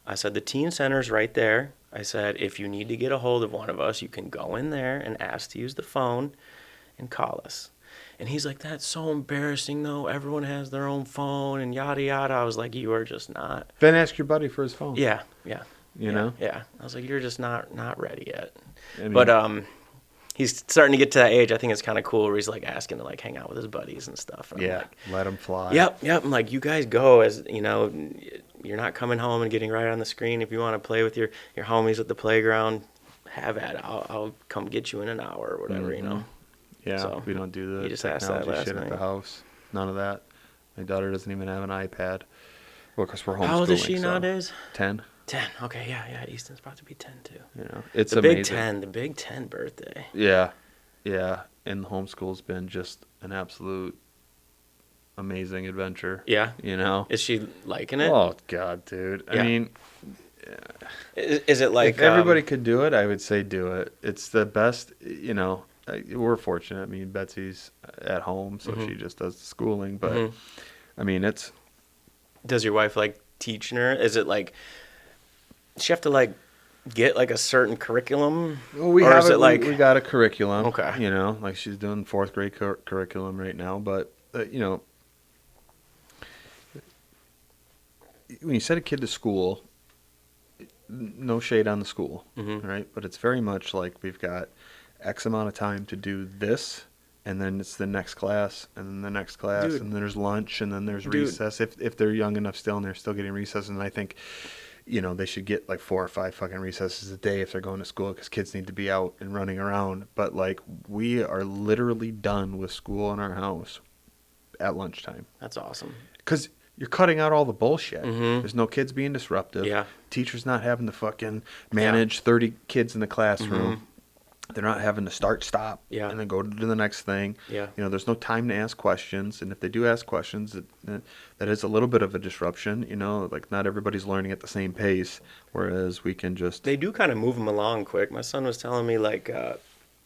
I said, the teen center's right there. I said, if you need to get a hold of one of us, you can go in there and ask to use the phone and call us. And he's like, that's so embarrassing, though. Everyone has their own phone and yada, yada. I was like, you are just not. Then ask your buddy for his phone. Yeah. You know? Yeah. I was like, you're just not ready yet. I mean, but he's starting to get to that age. I think it's kind of cool where he's like asking to like hang out with his buddies and stuff. And yeah, let him fly. Yep. I'm like, you guys go, as you're not coming home and getting right on the screen. If you want to play with your homies at the playground, have at it. I'll come get you in an hour or whatever, Yeah, So, we don't do the you just asked that technology last shit night. at the house. None of that. My daughter doesn't even have an iPad. Well, because we're homeschooling. How old is she so. nowadays? 10. 10. Okay, yeah. Easton's about to be 10 too. It's the amazing. The Big 10 birthday. Yeah. And the homeschool's been just an absolute amazing adventure. Yeah. Is she liking it? Oh God, dude. Yeah. I mean, is it like if everybody could do it, I would say do it. It's the best. We're fortunate. I mean, Betsy's at home, so she just does the schooling. But I mean, it's. Does your wife like teaching her? Is it like? Does she have to like get like a certain curriculum? Well, we got a curriculum. Okay. Like she's doing 4th grade curriculum right now. But when you send a kid to school, no shade on the school, right? But it's very much like we've got X amount of time to do this, and then it's the next class, and then the next class, Dude. and then there's lunch, and then there's recess. If they're young enough still, and they're still getting recess, and I think, they should get like 4 or 5 fucking recesses a day if they're going to school, because kids need to be out and running around. But like, we are literally done with school in our house at lunchtime. That's awesome. Because you're cutting out all the bullshit. Mm-hmm. There's no kids being disruptive. Yeah. Teachers not having to fucking manage 30 kids in the classroom. They're not having to stop, Yeah. and then go to the next thing. Yeah. You know, there's no time to ask questions, and if they do ask questions, that is a little bit of a disruption. You know, like not everybody's learning at the same pace, whereas we can just. They do kind of move them along quick. My son was telling me, like,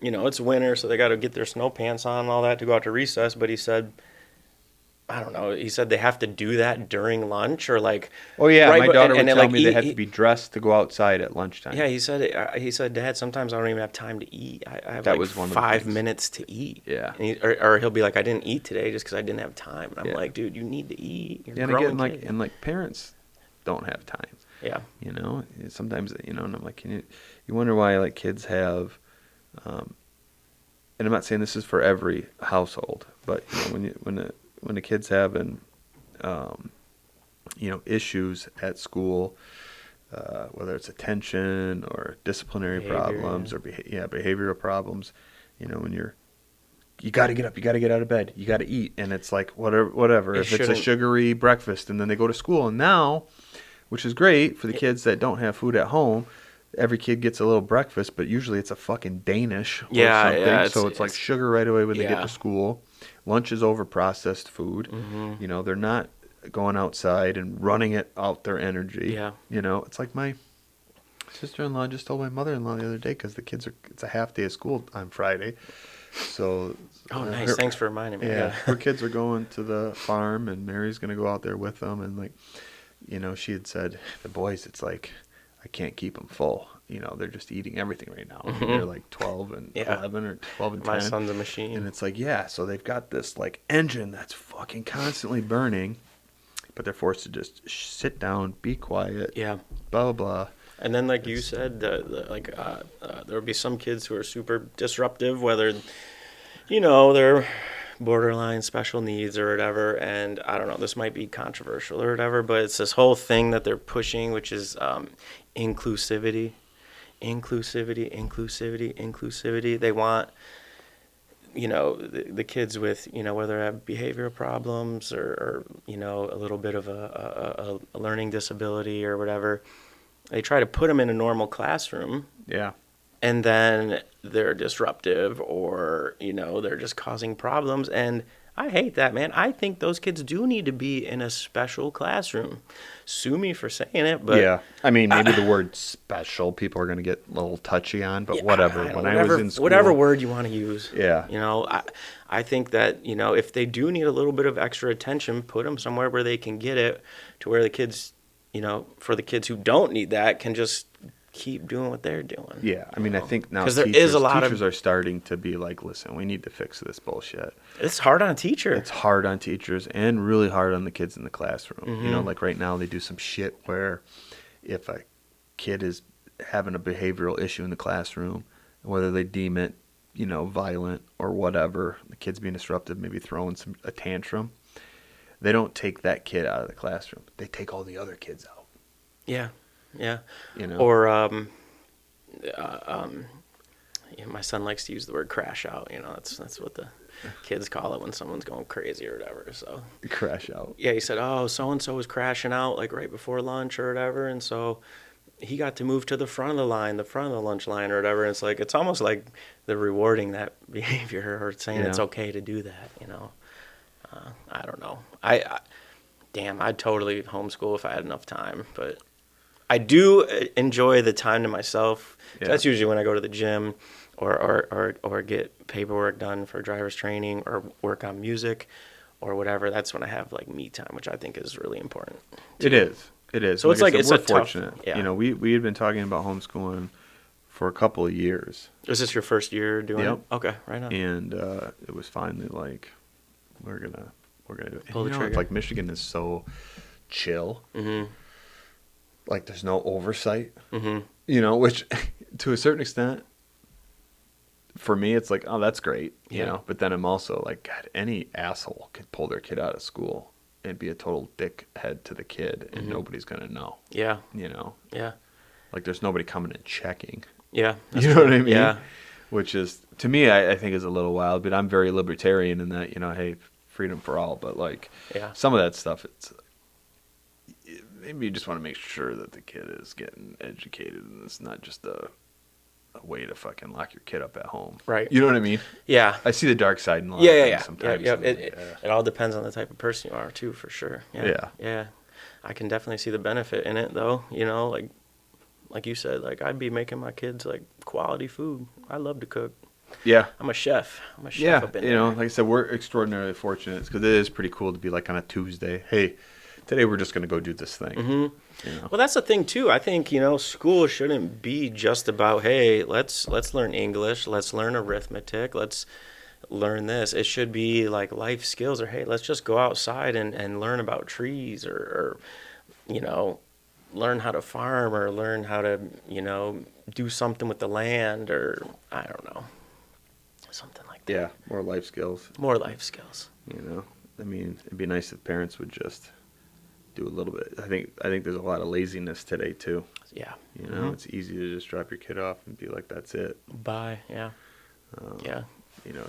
it's winter, so they got to get their snow pants on and all that to go out to recess. But he said, I don't know. He said they have to do that during lunch or like. Oh yeah, right, my daughter would tell like, me they had to be dressed to go outside at lunchtime. Yeah, he said, Dad, sometimes I don't even have time to eat. I have That like was one of the 5 things. minutes to eat. Yeah. And or he'll be like, I didn't eat today just because I didn't have time. And I'm Yeah. like, dude, you need to eat. You're Yeah, and growing again, kid. like parents don't have time. Yeah. You know, sometimes and I'm like, you wonder why like kids have, and I'm not saying this is for every household, but when the kids having, issues at school, whether it's attention or disciplinary problems or behavioral problems, when you got to get up, you got to get out of bed, you got to eat, and it's like whatever. If it's a sugary breakfast, and then they go to school, and now, which is great for the kids that don't have food at home. Every kid gets a little breakfast, but usually it's a fucking Danish or something. Yeah, so it's like sugar right away when they get to school. Lunch is over processed food. Mm-hmm. They're not going outside and running it out their energy. Yeah. It's like my sister-in-law just told my mother-in-law the other day because it's a half day of school on Friday. So. Oh, nice. Thanks for reminding me. Yeah. Her kids are going to the farm, and Mary's going to go out there with them. And, like, she had said, the boys, it's like, I can't keep them full. They're just eating everything right now. Mm-hmm. They're like 12 and 11 or 12 and 10. My son's a machine. And it's like, so they've got this like engine that's fucking constantly burning, but they're forced to just sit down, be quiet. Yeah. Blah, blah, blah. And then, like you said, there would be some kids who are super disruptive, whether, they're borderline special needs or whatever. And I don't know, this might be controversial or whatever, but it's this whole thing that they're pushing, which is inclusivity. They want, the kids with, whether they have behavioral problems or a little bit of a learning disability or whatever. They try to put them in a normal classroom. Yeah. And then they're disruptive or, they're just causing problems. And I hate that, man. I think those kids do need to be in a special classroom. Sue me for saying it, but... Yeah. I mean, maybe the word special people are going to get a little touchy on, but whatever. I was in school... Whatever word you want to use. Yeah. I think that, if they do need a little bit of extra attention, put them somewhere where they can get it to where the kids... for the kids who don't need that, can just keep doing what they're doing. Yeah, I mean, I think now teachers are starting to be like, listen, we need to fix this bullshit. It's hard on a teacher. It's hard on teachers and really hard on the kids in the classroom. Mm-hmm. Like right now they do some shit where if a kid is having a behavioral issue in the classroom, whether they deem it, violent or whatever, the kid's being disruptive, maybe throwing a tantrum, they don't take that kid out of the classroom. They take all the other kids out. Yeah, yeah. Or my son likes to use the word crash out. That's what the kids call it when someone's going crazy or whatever. So crash out. Yeah, he said, oh, so and so was crashing out like right before lunch or whatever, and so he got to move to the front of the lunch line or whatever. And it's like it's almost like they're rewarding that behavior or saying it's okay to do that. I don't know. I'd totally homeschool if I had enough time, but I do enjoy the time to myself. Yeah. That's usually when I go to the gym or get paperwork done for driver's training or work on music or whatever. That's when I have like me time, which I think is really important. It is. So it's like, it's we're a fortunate. Tough, yeah. We had been talking about homeschooling for a couple of years. Is this your first year doing it? Okay, right on. And it was finally like, we're gonna do it. Pull the trigger. Like Michigan is so chill. Mm-hmm. Like there's no oversight. Mm-hmm. Which to a certain extent, for me, it's like, oh, that's great. But then I'm also like, God, any asshole could pull their kid out of school and be a total dickhead to the kid, and nobody's gonna know. Yeah. Yeah. Like there's nobody coming and checking. Yeah. You know what I mean? Yeah. Which is, to me, I think is a little wild, but I'm very libertarian in that, hey, freedom for all, but like some of that stuff, maybe you just want to make sure that the kid is getting educated and it's not just a a way to fucking lock your kid up at home. Right. You know what I mean? Yeah. I see the dark side in a lot Yeah, of yeah, things yeah. sometimes. Yeah, and it all depends on the type of person you are too, for sure. Yeah. Yeah. Yeah. I can definitely see the benefit in it though, you know, like you said, like I'd be making my kids like quality food. I love to cook. Yeah. I'm a chef. Up in You there. know, like I said, we're extraordinarily fortunate because it is pretty cool to be like on a Tuesday. Hey, today we're just going to go do this thing. Mm-hmm. You know? Well, that's the thing too. I think, you know, school shouldn't be just about, hey, let's learn English, let's learn arithmetic, let's learn this. It should be like life skills, or hey, let's just go outside and learn about trees, or you know, learn how to farm, or learn how to, you know, do something with the land, or I don't know. Something like that. Yeah, more life skills. More life skills. You know, I mean, it'd be nice if parents would just do a little bit. I think there's a lot of laziness today too. Yeah. You know, it's easy to just drop your kid off and be like, that's it. Bye. Yeah. Yeah. You know.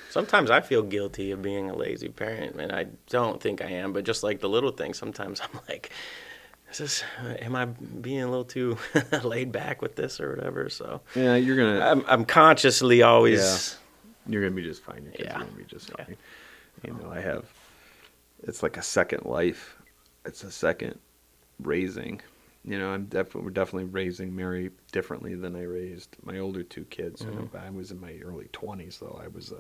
Sometimes I feel guilty of being a lazy parent, and I don't think I am, but just like the little things, sometimes I'm like, am I being a little too laid back with this or whatever? So yeah, you're gonna. I'm consciously always. Yeah. You're gonna be just fine. Your kids are gonna be just fine. You know, it's like a second life. It's a second raising. You know, we're definitely raising Mary differently than I raised my older two kids. You know, I was in my early 20s, though. I was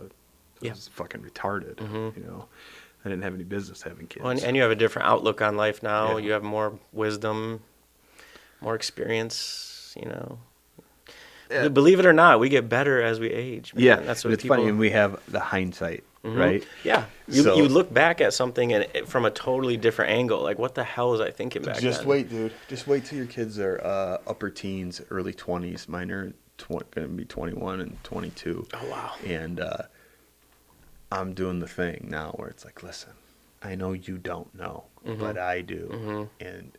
fucking retarded. You know, I didn't have any business having kids. Well, and you have a different outlook on life now. Yeah. You have more wisdom, more experience. You know. Yeah. Believe it or not, we get better as we age. Man. Yeah, that's what it's funny, and we have the hindsight, right? Yeah, you look back at something and from a totally different angle. Like, what the hell was I thinking back then? Just wait, dude. Just wait till your kids are upper teens, early 20s. Mine are going to be 21 and 22. Oh, wow. And I'm doing the thing now where it's like, listen, I know you don't know, but I do. And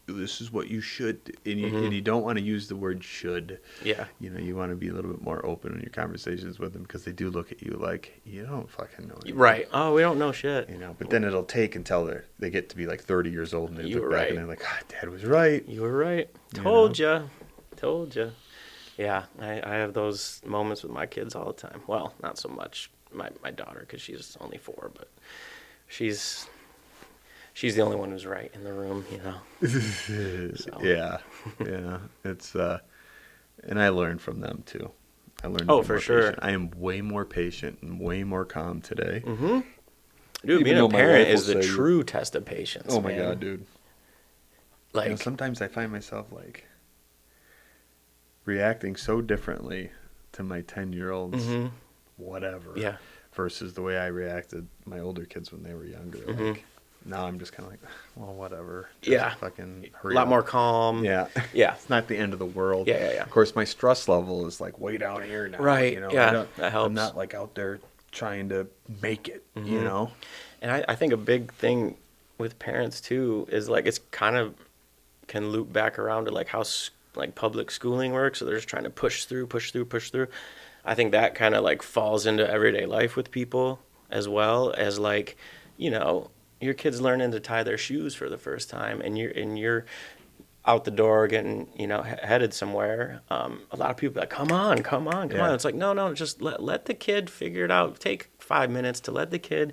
this is what you should do. And you don't want to use the word should. Yeah. You know, you want to be a little bit more open in your conversations with them because they do look at you like, you don't fucking know anything. Right. Oh, we don't know shit. You know, but then it'll take until they get to be like 30 years old and they look back right. and they're like, God, Dad was right. You were right. Told ya. Yeah, I have those moments with my kids all the time. Well, not so much my daughter because she's only 4, but she's the only one who's right in the room, you know. So. Yeah. It's and I learned from them too. I learned. Oh, for sure. Patient. I am way more patient and way more calm today. Dude, being a parent is the true test of patience. Oh my God, dude. Like, you know, sometimes I find myself like reacting so differently to my 10-year-olds, whatever. Yeah. Versus the way I reacted to my older kids when they were younger. Like, now I'm just kind of like, well, whatever. Just fucking hurry a lot up. more calm. Yeah. It's not the end of the world. Yeah. Of course, my stress level is like way down here now. Right. You know? Yeah. That helps. I'm not like out there trying to make it, you know? And I think a big thing with parents too is like it's kind of can loop back around to like how like public schooling works. So they're just trying to push through. I think that kind of like falls into everyday life with people as well as like, you know, your kid's learning to tie their shoes for the first time and you're out the door getting, you know, headed somewhere. A lot of people are like, come on. It's like, no, just let the kid figure it out. Take 5 minutes to let the kid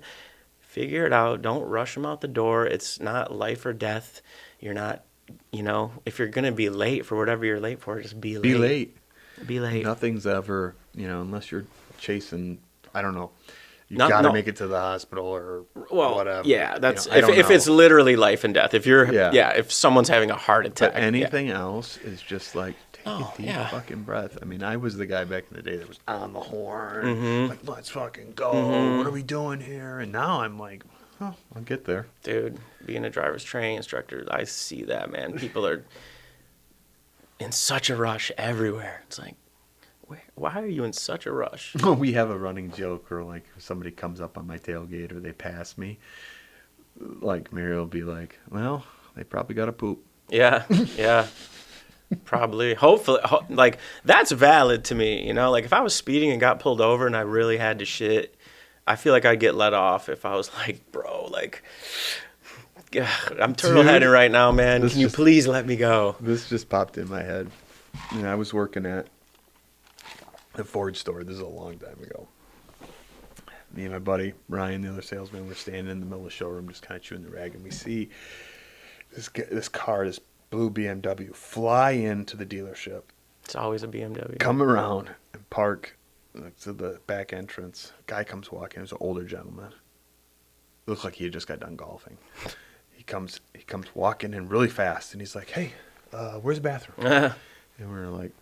figure it out. Don't rush them out the door. It's not life or death. You're not, you know, if you're going to be late for whatever you're late for, just be late. Be late. Nothing's ever, you know, unless you're chasing, I don't know. You gotta make it to the hospital or whatever. Yeah, that's if it's literally life and death. If you're if someone's having a heart attack. But anything else is just like take a deep fucking breath. I mean, I was the guy back in the day that was on the horn, like let's fucking go. What are we doing here? And now I'm like, oh, I'll get there. Dude, being a driver's training instructor, I see that, man. People are in such a rush everywhere. It's like, why are you in such a rush? We have a running joke where, like, if somebody comes up on my tailgate or they pass me, like, Mary will be like, well, they probably got to poop. Yeah. Probably. Hopefully. Like, that's valid to me, you know? Like, if I was speeding and got pulled over and I really had to shit, I feel like I'd get let off if I was like, bro, like, I'm turtle heading right now, man. Can you please let me go? This just popped in my head. And I was working at the Ford store. This is a long time ago. Me and my buddy Ryan, the other salesman, were standing in the middle of the showroom, just kind of chewing the rag, and we see this car, this blue BMW, fly into the dealership. It's always a BMW. Come around and park to the back entrance. Guy comes walking. It was an older gentleman. Looks like he had just got done golfing. He comes walking in really fast, and he's like, "Hey, where's the bathroom?" And we were like,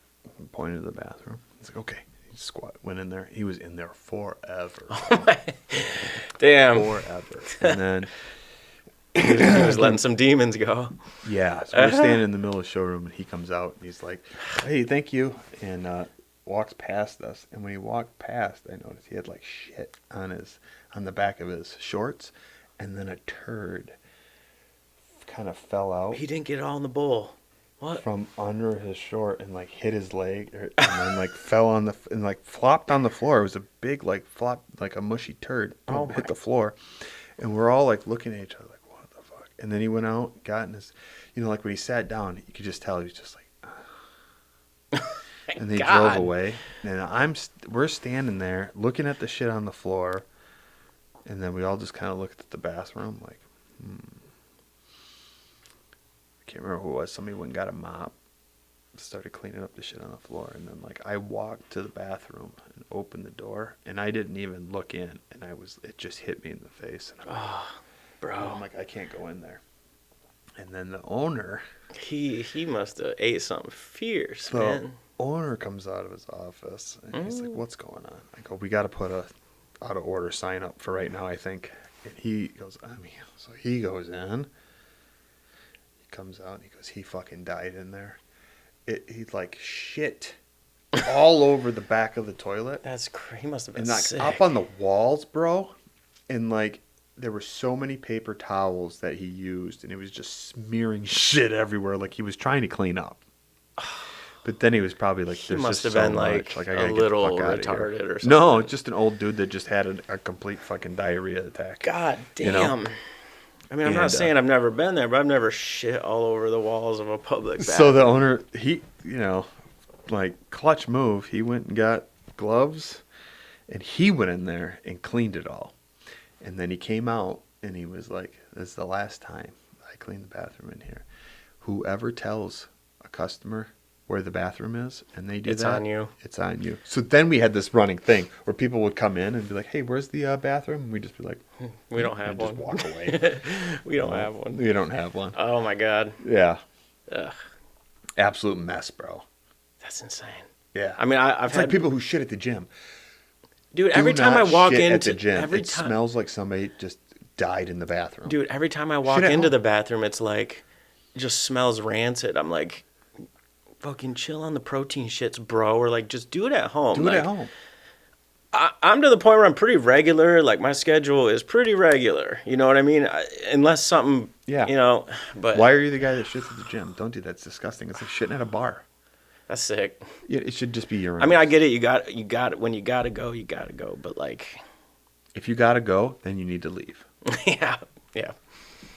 pointing to the bathroom. He's like, "Okay." He went in there. He was in there forever. Damn. Forever. And then he was letting some demons go. Yeah. So we're standing in the middle of the showroom, and he comes out, and he's like, "Hey, thank you," and walks past us. And when he walked past, I noticed he had like shit on the back of his shorts, and then a turd kind of fell out. He didn't get it all in the bowl. What? From under his short and like hit his leg, and then like fell on and like flopped on the floor. It was a big like flop, like a mushy turd hit the floor, and we're all like looking at each other like, what the fuck? And then he went out, got in his, like when he sat down, you could just tell he was just like, and he drove away. And we're standing there looking at the shit on the floor, and then we all just kind of looked at the bathroom like, I can't remember who it was. Somebody went and got a mop, started cleaning up the shit on the floor, and then like I walked to the bathroom and opened the door, and I didn't even look in, and it just hit me in the face. And I'm like, I can't go in there. And then the owner, he must have ate something fierce, the man. owner comes out of his office, and he's like, "What's going on?" I go, "We got to put a out of order sign up for right now, I think." And he goes, so he goes in. Comes out and he goes, he fucking died in there. He like shit all over the back of the toilet. That's crazy. He must have been and like sick. up on the walls, bro. And like there were so many paper towels that he used, and it was just smearing shit everywhere. Like he was trying to clean up. But then he was probably like, he "There's must just have so been much. like I gotta a get the little fuck out of retarded here." or something. No, just an old dude that just had a complete fucking diarrhea attack. God damn. You know? I mean, I'm not saying I've never been there, but I've never shit all over the walls of a public bathroom. So the owner, he, like clutch move, he went and got gloves, and he went in there and cleaned it all. And then he came out and he was like, "This is the last time I clean the bathroom in here. Whoever tells a customer where the bathroom is and they do it's on you. It's on you." So then we had this running thing where people would come in and be like, "Hey, where's the bathroom?" And we'd just be like, "We don't have one." Just walk away. We don't have one. We don't have one. Oh my God. Yeah. Ugh. Absolute mess, bro. That's insane. Yeah. I mean, I've had like people who shit at the gym. Dude, every time I walk into the gym, it smells like somebody just died in the bathroom. Dude, every time I walk into the bathroom, it's like, it just smells rancid. I'm like, fucking chill on the protein shits, bro. Or like, just do it at home. Do it at home. I'm to the point where I'm pretty regular. Like, my schedule is pretty regular. You know what I mean? Unless something, but. Why are you the guy that shits at the gym? Don't do that. It's disgusting. It's like shitting at a bar. That's sick. Yeah, it should just be your own. I mean, I get it. You got it. When you gotta go, you gotta go. But like, if you gotta go, then you need to leave. Yeah.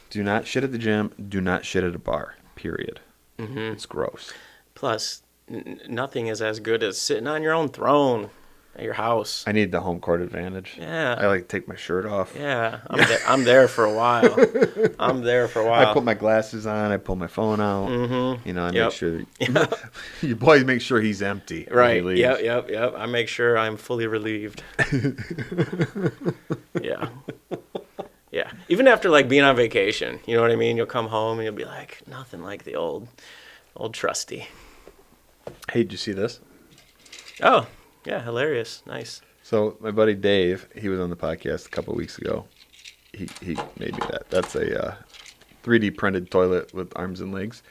Do not shit at the gym. Do not shit at a bar. Period. Mm-hmm. It's gross. Plus, nothing is as good as sitting on your own throne at your house. I need the home court advantage. Yeah. I like to take my shirt off. Yeah. I'm there for a while. I put my glasses on. I pull my phone out. Mm-hmm. I make sure your boy make sure he's empty. Right. Yep. I make sure I'm fully relieved. Yeah. Yeah. Even after like being on vacation, you know what I mean? You'll come home and you'll be like, nothing like the old trusty. Hey, did you see this? Oh, yeah, hilarious. Nice. So my buddy Dave, he was on the podcast a couple of weeks ago. He made me that. That's a 3D printed toilet with arms and legs.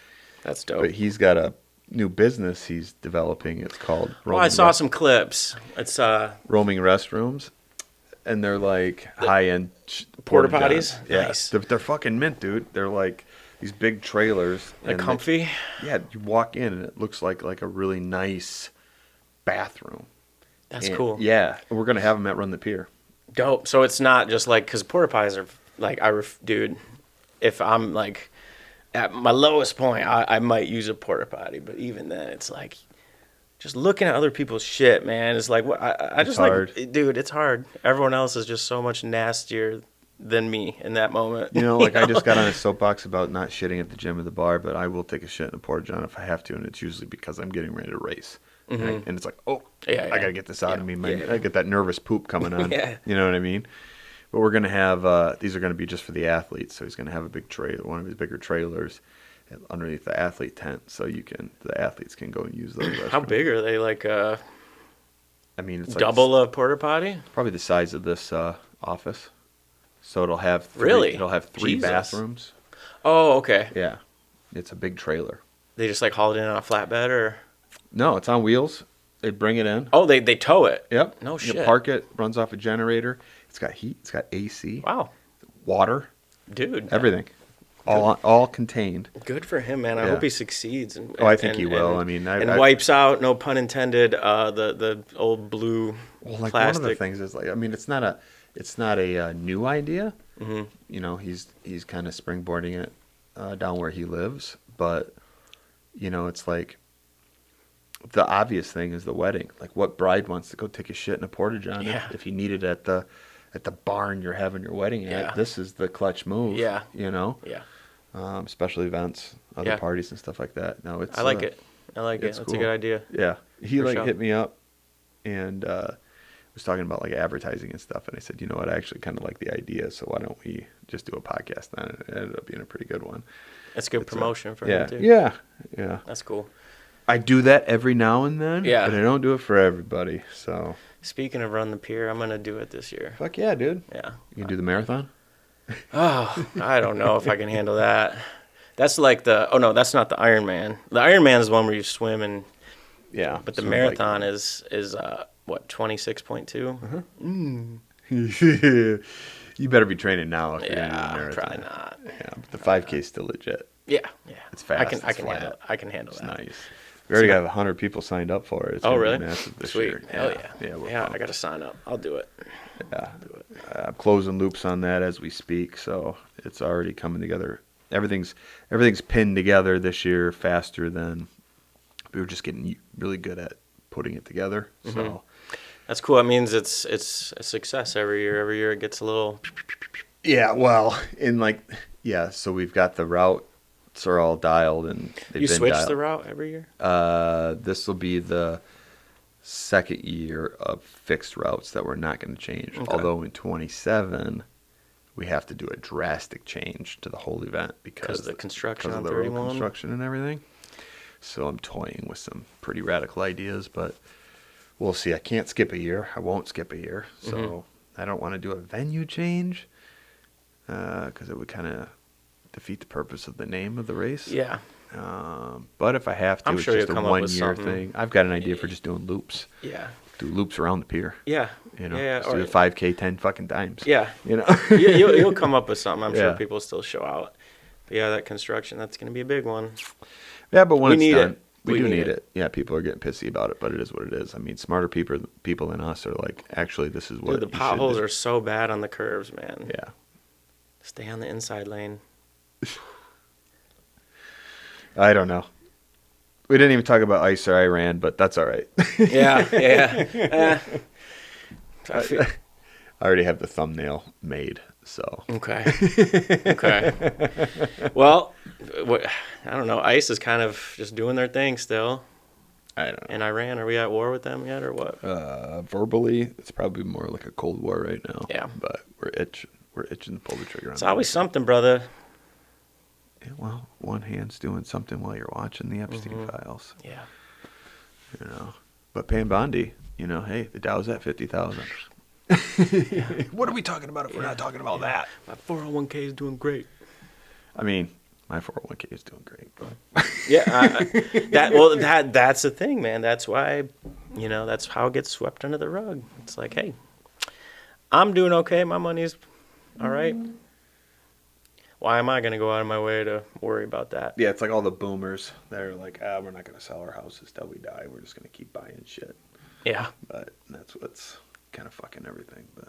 That's dope. But he's got a new business he's developing. It's called I saw some clips. It's Roaming Restrooms. And they're like high-end porta potties. Yeah, Nice. They're fucking mint, dude. They're like these big trailers. They're comfy. Yeah, you walk in and it looks like a really nice bathroom. That's cool. Yeah, we're gonna have them at Run the Pier. Dope. So it's not just like, because porta potties are like, dude, if I'm like at my lowest point, I might use a porta potty. But even then, it's like just looking at other people's shit, man. It's like what I It's just hard. like, dude. It's hard. Everyone else is just so much nastier than me in that moment. You know, like I just got on a soapbox about not shitting at the gym or the bar, but I will take a shit in a porta john if I have to, and it's usually because I'm getting ready to race. And it's like, oh, Yeah, I got to get this out of me. yeah. I get that nervous poop coming on. Yeah. You know what I mean? But we're going to have, these are going to be just for the athletes. So he's going to have a big trailer, one of his bigger trailers underneath the athlete tent. So the athletes can go and use those restrooms. How big are they? Like I mean, it's double a porta potty? probably the size of this office. So it'll have Really? three Jesus. bathrooms. Oh, okay. Yeah. It's a big trailer. They just like haul it in on a flatbed, or No, it's on wheels. They bring it in. oh, they tow it. Yep. No You shit. park it, runs off a generator. It's got heat. It's got AC. Wow, Water. dude. Everything. All contained. Good for him, man. I Yeah. hope he succeeds. And, Oh, I think and- he will. and- I mean, and wipes out, no pun intended, the old blue well, like plastic. one of the things is like, I mean, it's not a new idea. Mm-hmm. You know, he's kind of springboarding it down where he lives, but you know, it's like the obvious thing is the wedding. Like, what bride wants to go take a shit in a porta john Yeah. if you need it at the barn you're having your wedding at? Yeah. This is the clutch move. Yeah. You know, Yeah, special events, other Yeah. parties and stuff like that. No, it's I like it. I like it. it's That's a cool. good idea. Yeah, he For like sure. hit me up and was talking about like advertising and stuff, and I said, you know what, I actually kind of like the idea, so why don't we just do a podcast then? And it ended up being a pretty good one. That's good It's promotion for Yeah, him too. yeah, yeah. That's cool. I do that every now and then, Yeah. but I don't do it for everybody. So Speaking of run the pier, I'm gonna do it this year. fuck yeah, dude. Yeah. You can do the marathon. Oh, I don't know if I can handle that. That's like that's not the Ironman. The Ironman is the one where you swim and Yeah, but the so, marathon is what 26.2? like, you better be training now if you're gonna do the Yeah, marathon. probably not. Yeah, but the 5K is still legit. Yeah, yeah. It's fast. I can it's handle. flat. I can handle It's that. nice. We already got 100 people signed up for it. It's Oh, gonna be really? massive this Sweet. year. Hell yeah. Yeah, we're I pumped. got to sign up. I'll do it. Yeah. I'm closing loops on that as we speak, so it's already coming together. Everything's pinned together this year faster than we were just getting really good at putting it together. So That's cool. That means it's a success every year. Every year it gets a little. yeah, well, so we've got the routes are all dialed and they've You been switch dialed. the route every year. This will be the second year of fixed routes that we're not going to change. Okay. Although in 27 we have to do a drastic change to the whole event because The construction because on of the road 31. construction and everything. So I'm toying with some pretty radical ideas, but we'll see. I can't skip a year. I won't skip a year. So I don't want to do a venue change because it would kind of defeat the purpose of the name of the race. Yeah. But if I have to, I'm it's sure just you'll a come up with 1 year something. thing. I've got an idea for just doing loops. Yeah. Do loops around the pier. Yeah. You know, Yeah. just do the 5K 10 fucking times. Yeah. You know. You'll come up with something. I'm sure Yeah. people still show out. But yeah, that construction, that's going to be a big one. Yeah, but when We it's need done, it. we We do need need it. it. Yeah, people are getting pissy about it, but it is what it is. I mean, smarter people than us are like, actually, this is what Dude, the you should potholes do. are so bad on the curves, man. Yeah. Stay on the inside lane. I don't know. We didn't even talk about ICE or Iran, but that's all right. Yeah. Yeah. I feel- I already have the thumbnail made, so. Okay. Okay. Well, I don't know. ICE is kind of just doing their thing still. I don't know. In Iran, are we at war with them yet or what? Verbally, it's probably more like a Cold War right now. Yeah. But we're itching to pull the trigger on It's that. always something, brother. Yeah, well, one hand's doing something while you're watching the Epstein files, Yeah. you know. But paying Bondi, you know, hey, the Dow's at 50,000. What are we talking about if we're not talking about that? My 401k is doing great. I mean, my 401k is doing great, but Yeah, that's the thing, man. That's why, that's how it gets swept under the rug. It's like, hey, I'm doing okay. My money's all right. Why am I going to go out of my way to worry about that? yeah, it's like all the boomers that are like, we're not going to sell our houses till we die. We're just going to keep buying shit. Yeah. But that's what's kind of fucking everything. But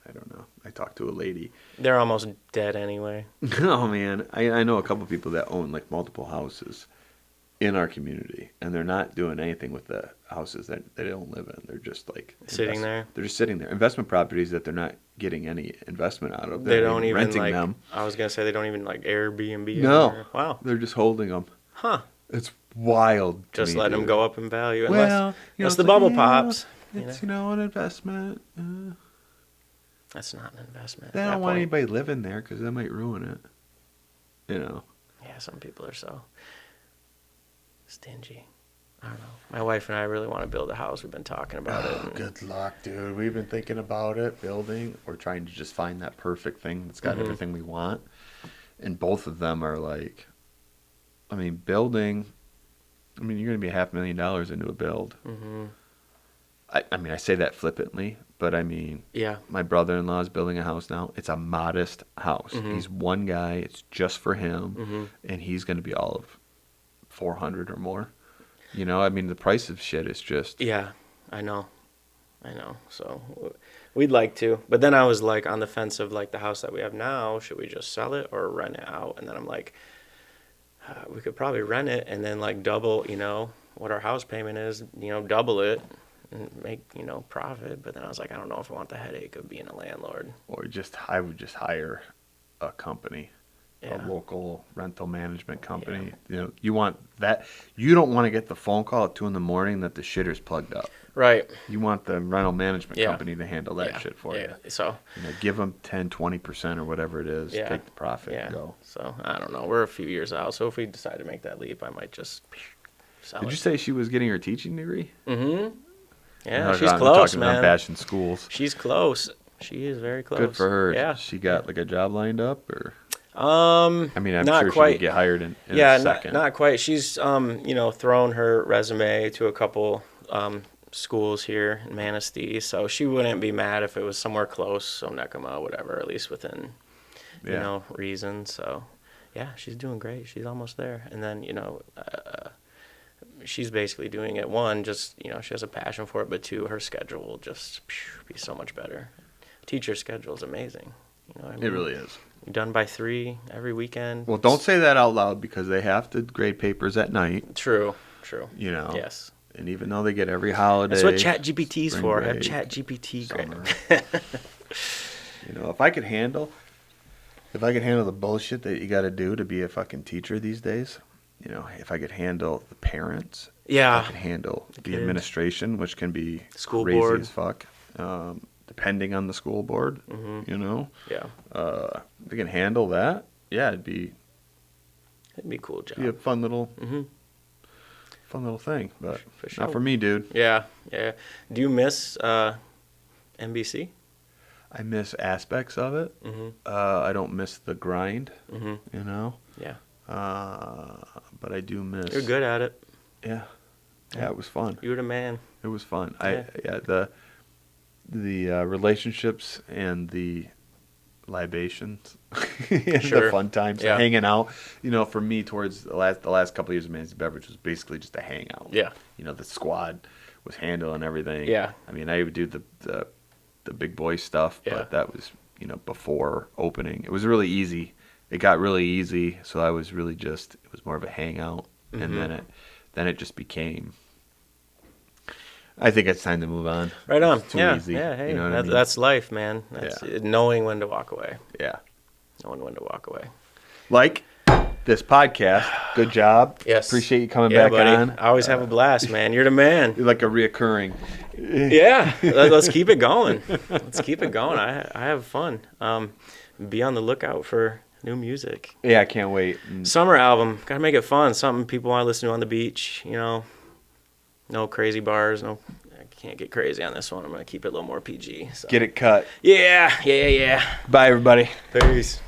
I don't know. I talked to a lady. They're almost dead anyway. Oh man, I know a couple people that own like multiple houses in our community, and they're not doing anything with the houses that they don't live in. They're just like Sitting there. They're just sitting there. Investment properties that they're not getting any investment out of. They don't even renting like. them. I was gonna say they don't even like Airbnb. No. Anymore. Wow. They're just holding them. Huh. It's wild. Just me, letting them dude. go up in value. Unless, Well, unless it's the like, bubble pops. It's an investment. That's not an investment. They at don't that want point. anybody living there because that might ruin it. Yeah, some people are so stingy. I don't know. My wife and I really want to build a house. We've been talking about it. and- Good luck, dude. We've been thinking about it, building. We're trying to just find that perfect thing that's got everything we want. And both of them are like, I mean, building, you're going to be $500,000 into a build. Mm-hmm. I mean, I say that flippantly, but I mean, Yeah. my brother-in-law is building a house now. It's a modest house. He's one guy. It's just for him. And he's going to be all of 400 or more. I mean, the price of shit is just... Yeah, I know. So we'd like to. But then I was like on the fence of like the house that we have now. Should we just sell it or rent it out? And then I'm like, we could probably rent it and then like double, what our house payment is, double it and make, profit. But then I was like, I don't know if I want the headache of being a landlord. Or I would just hire a company. Yeah. A local rental management company. You want that. You don't want to get the phone call at 2 a.m. that the shitter's plugged up. Right. You want the rental management company to handle that shit for you. So give them 10, 20% or whatever it is. Yeah. Take the profit and go. So I don't know. We're a few years out. So if we decide to make that leap, I might just sell Did it. you say she was getting her teaching degree? Mm-hmm. Yeah, I'm she's talking close, man. unbashing schools. She's close. She is very close. Good for her. Yeah. She got like a job lined up, or I'm not sure quite. She would get hired in a second. Not quite. She's thrown her resume to a couple schools here in Manistee, so she wouldn't be mad if it was somewhere close, so Nekoma, whatever, at least within reason. So yeah, she's doing great. She's almost there. And then she's basically doing it. One, just she has a passion for it, but two, her schedule will just be so much better. Teacher schedule is amazing. It really is. You're done by 3 every weekend. Well, don't say that out loud because they have to grade papers at night. True. Yes. And even though they get every holiday. That's what ChatGPT is for. break, Have ChatGPT grade. If I could handle the bullshit that you got to do to be a fucking teacher these days, if I could handle the parents, Yeah. I could handle the administration, which can be School crazy board. as fuck, depending on the school board, Yeah. If I can handle that, yeah, it'd be a cool job. a fun little thing, but For sure. not for me, dude. Yeah. Do you miss NBC? I miss aspects of it. I don't miss the grind, Yeah. but I do miss. You're good at it. Yeah, it was fun. You're the man. It was fun. Yeah. The relationships and the libations, and Sure. the fun times, Yeah. hanging out. For me, towards the last couple of years of Man's Beverage was basically just a hangout. Yeah. The squad was handling everything. Yeah. I mean, I would do the big boy stuff, Yeah. but that was before opening. It was really easy. It got really easy, so I was really it was more of a hangout, and then it just became. I think it's time to move on. Right on. It's too yeah. easy. Yeah. Hey, You know what I mean? that's life, man. That's knowing when to walk away. Yeah. Knowing when to walk away. Like this podcast. Good job. Yes. Appreciate you coming Yeah, back buddy. on. I always have a blast, man. You're the man. You're like a reoccurring. Yeah. Let's keep it going. I have fun. Be on the lookout for new music. Yeah, I can't wait. Summer album. Gotta make it fun. Something people want to listen to on the beach. No crazy bars. No, I can't get crazy on this one. I'm gonna keep it a little more PG. So. Get it cut. Yeah. Bye, everybody. Peace.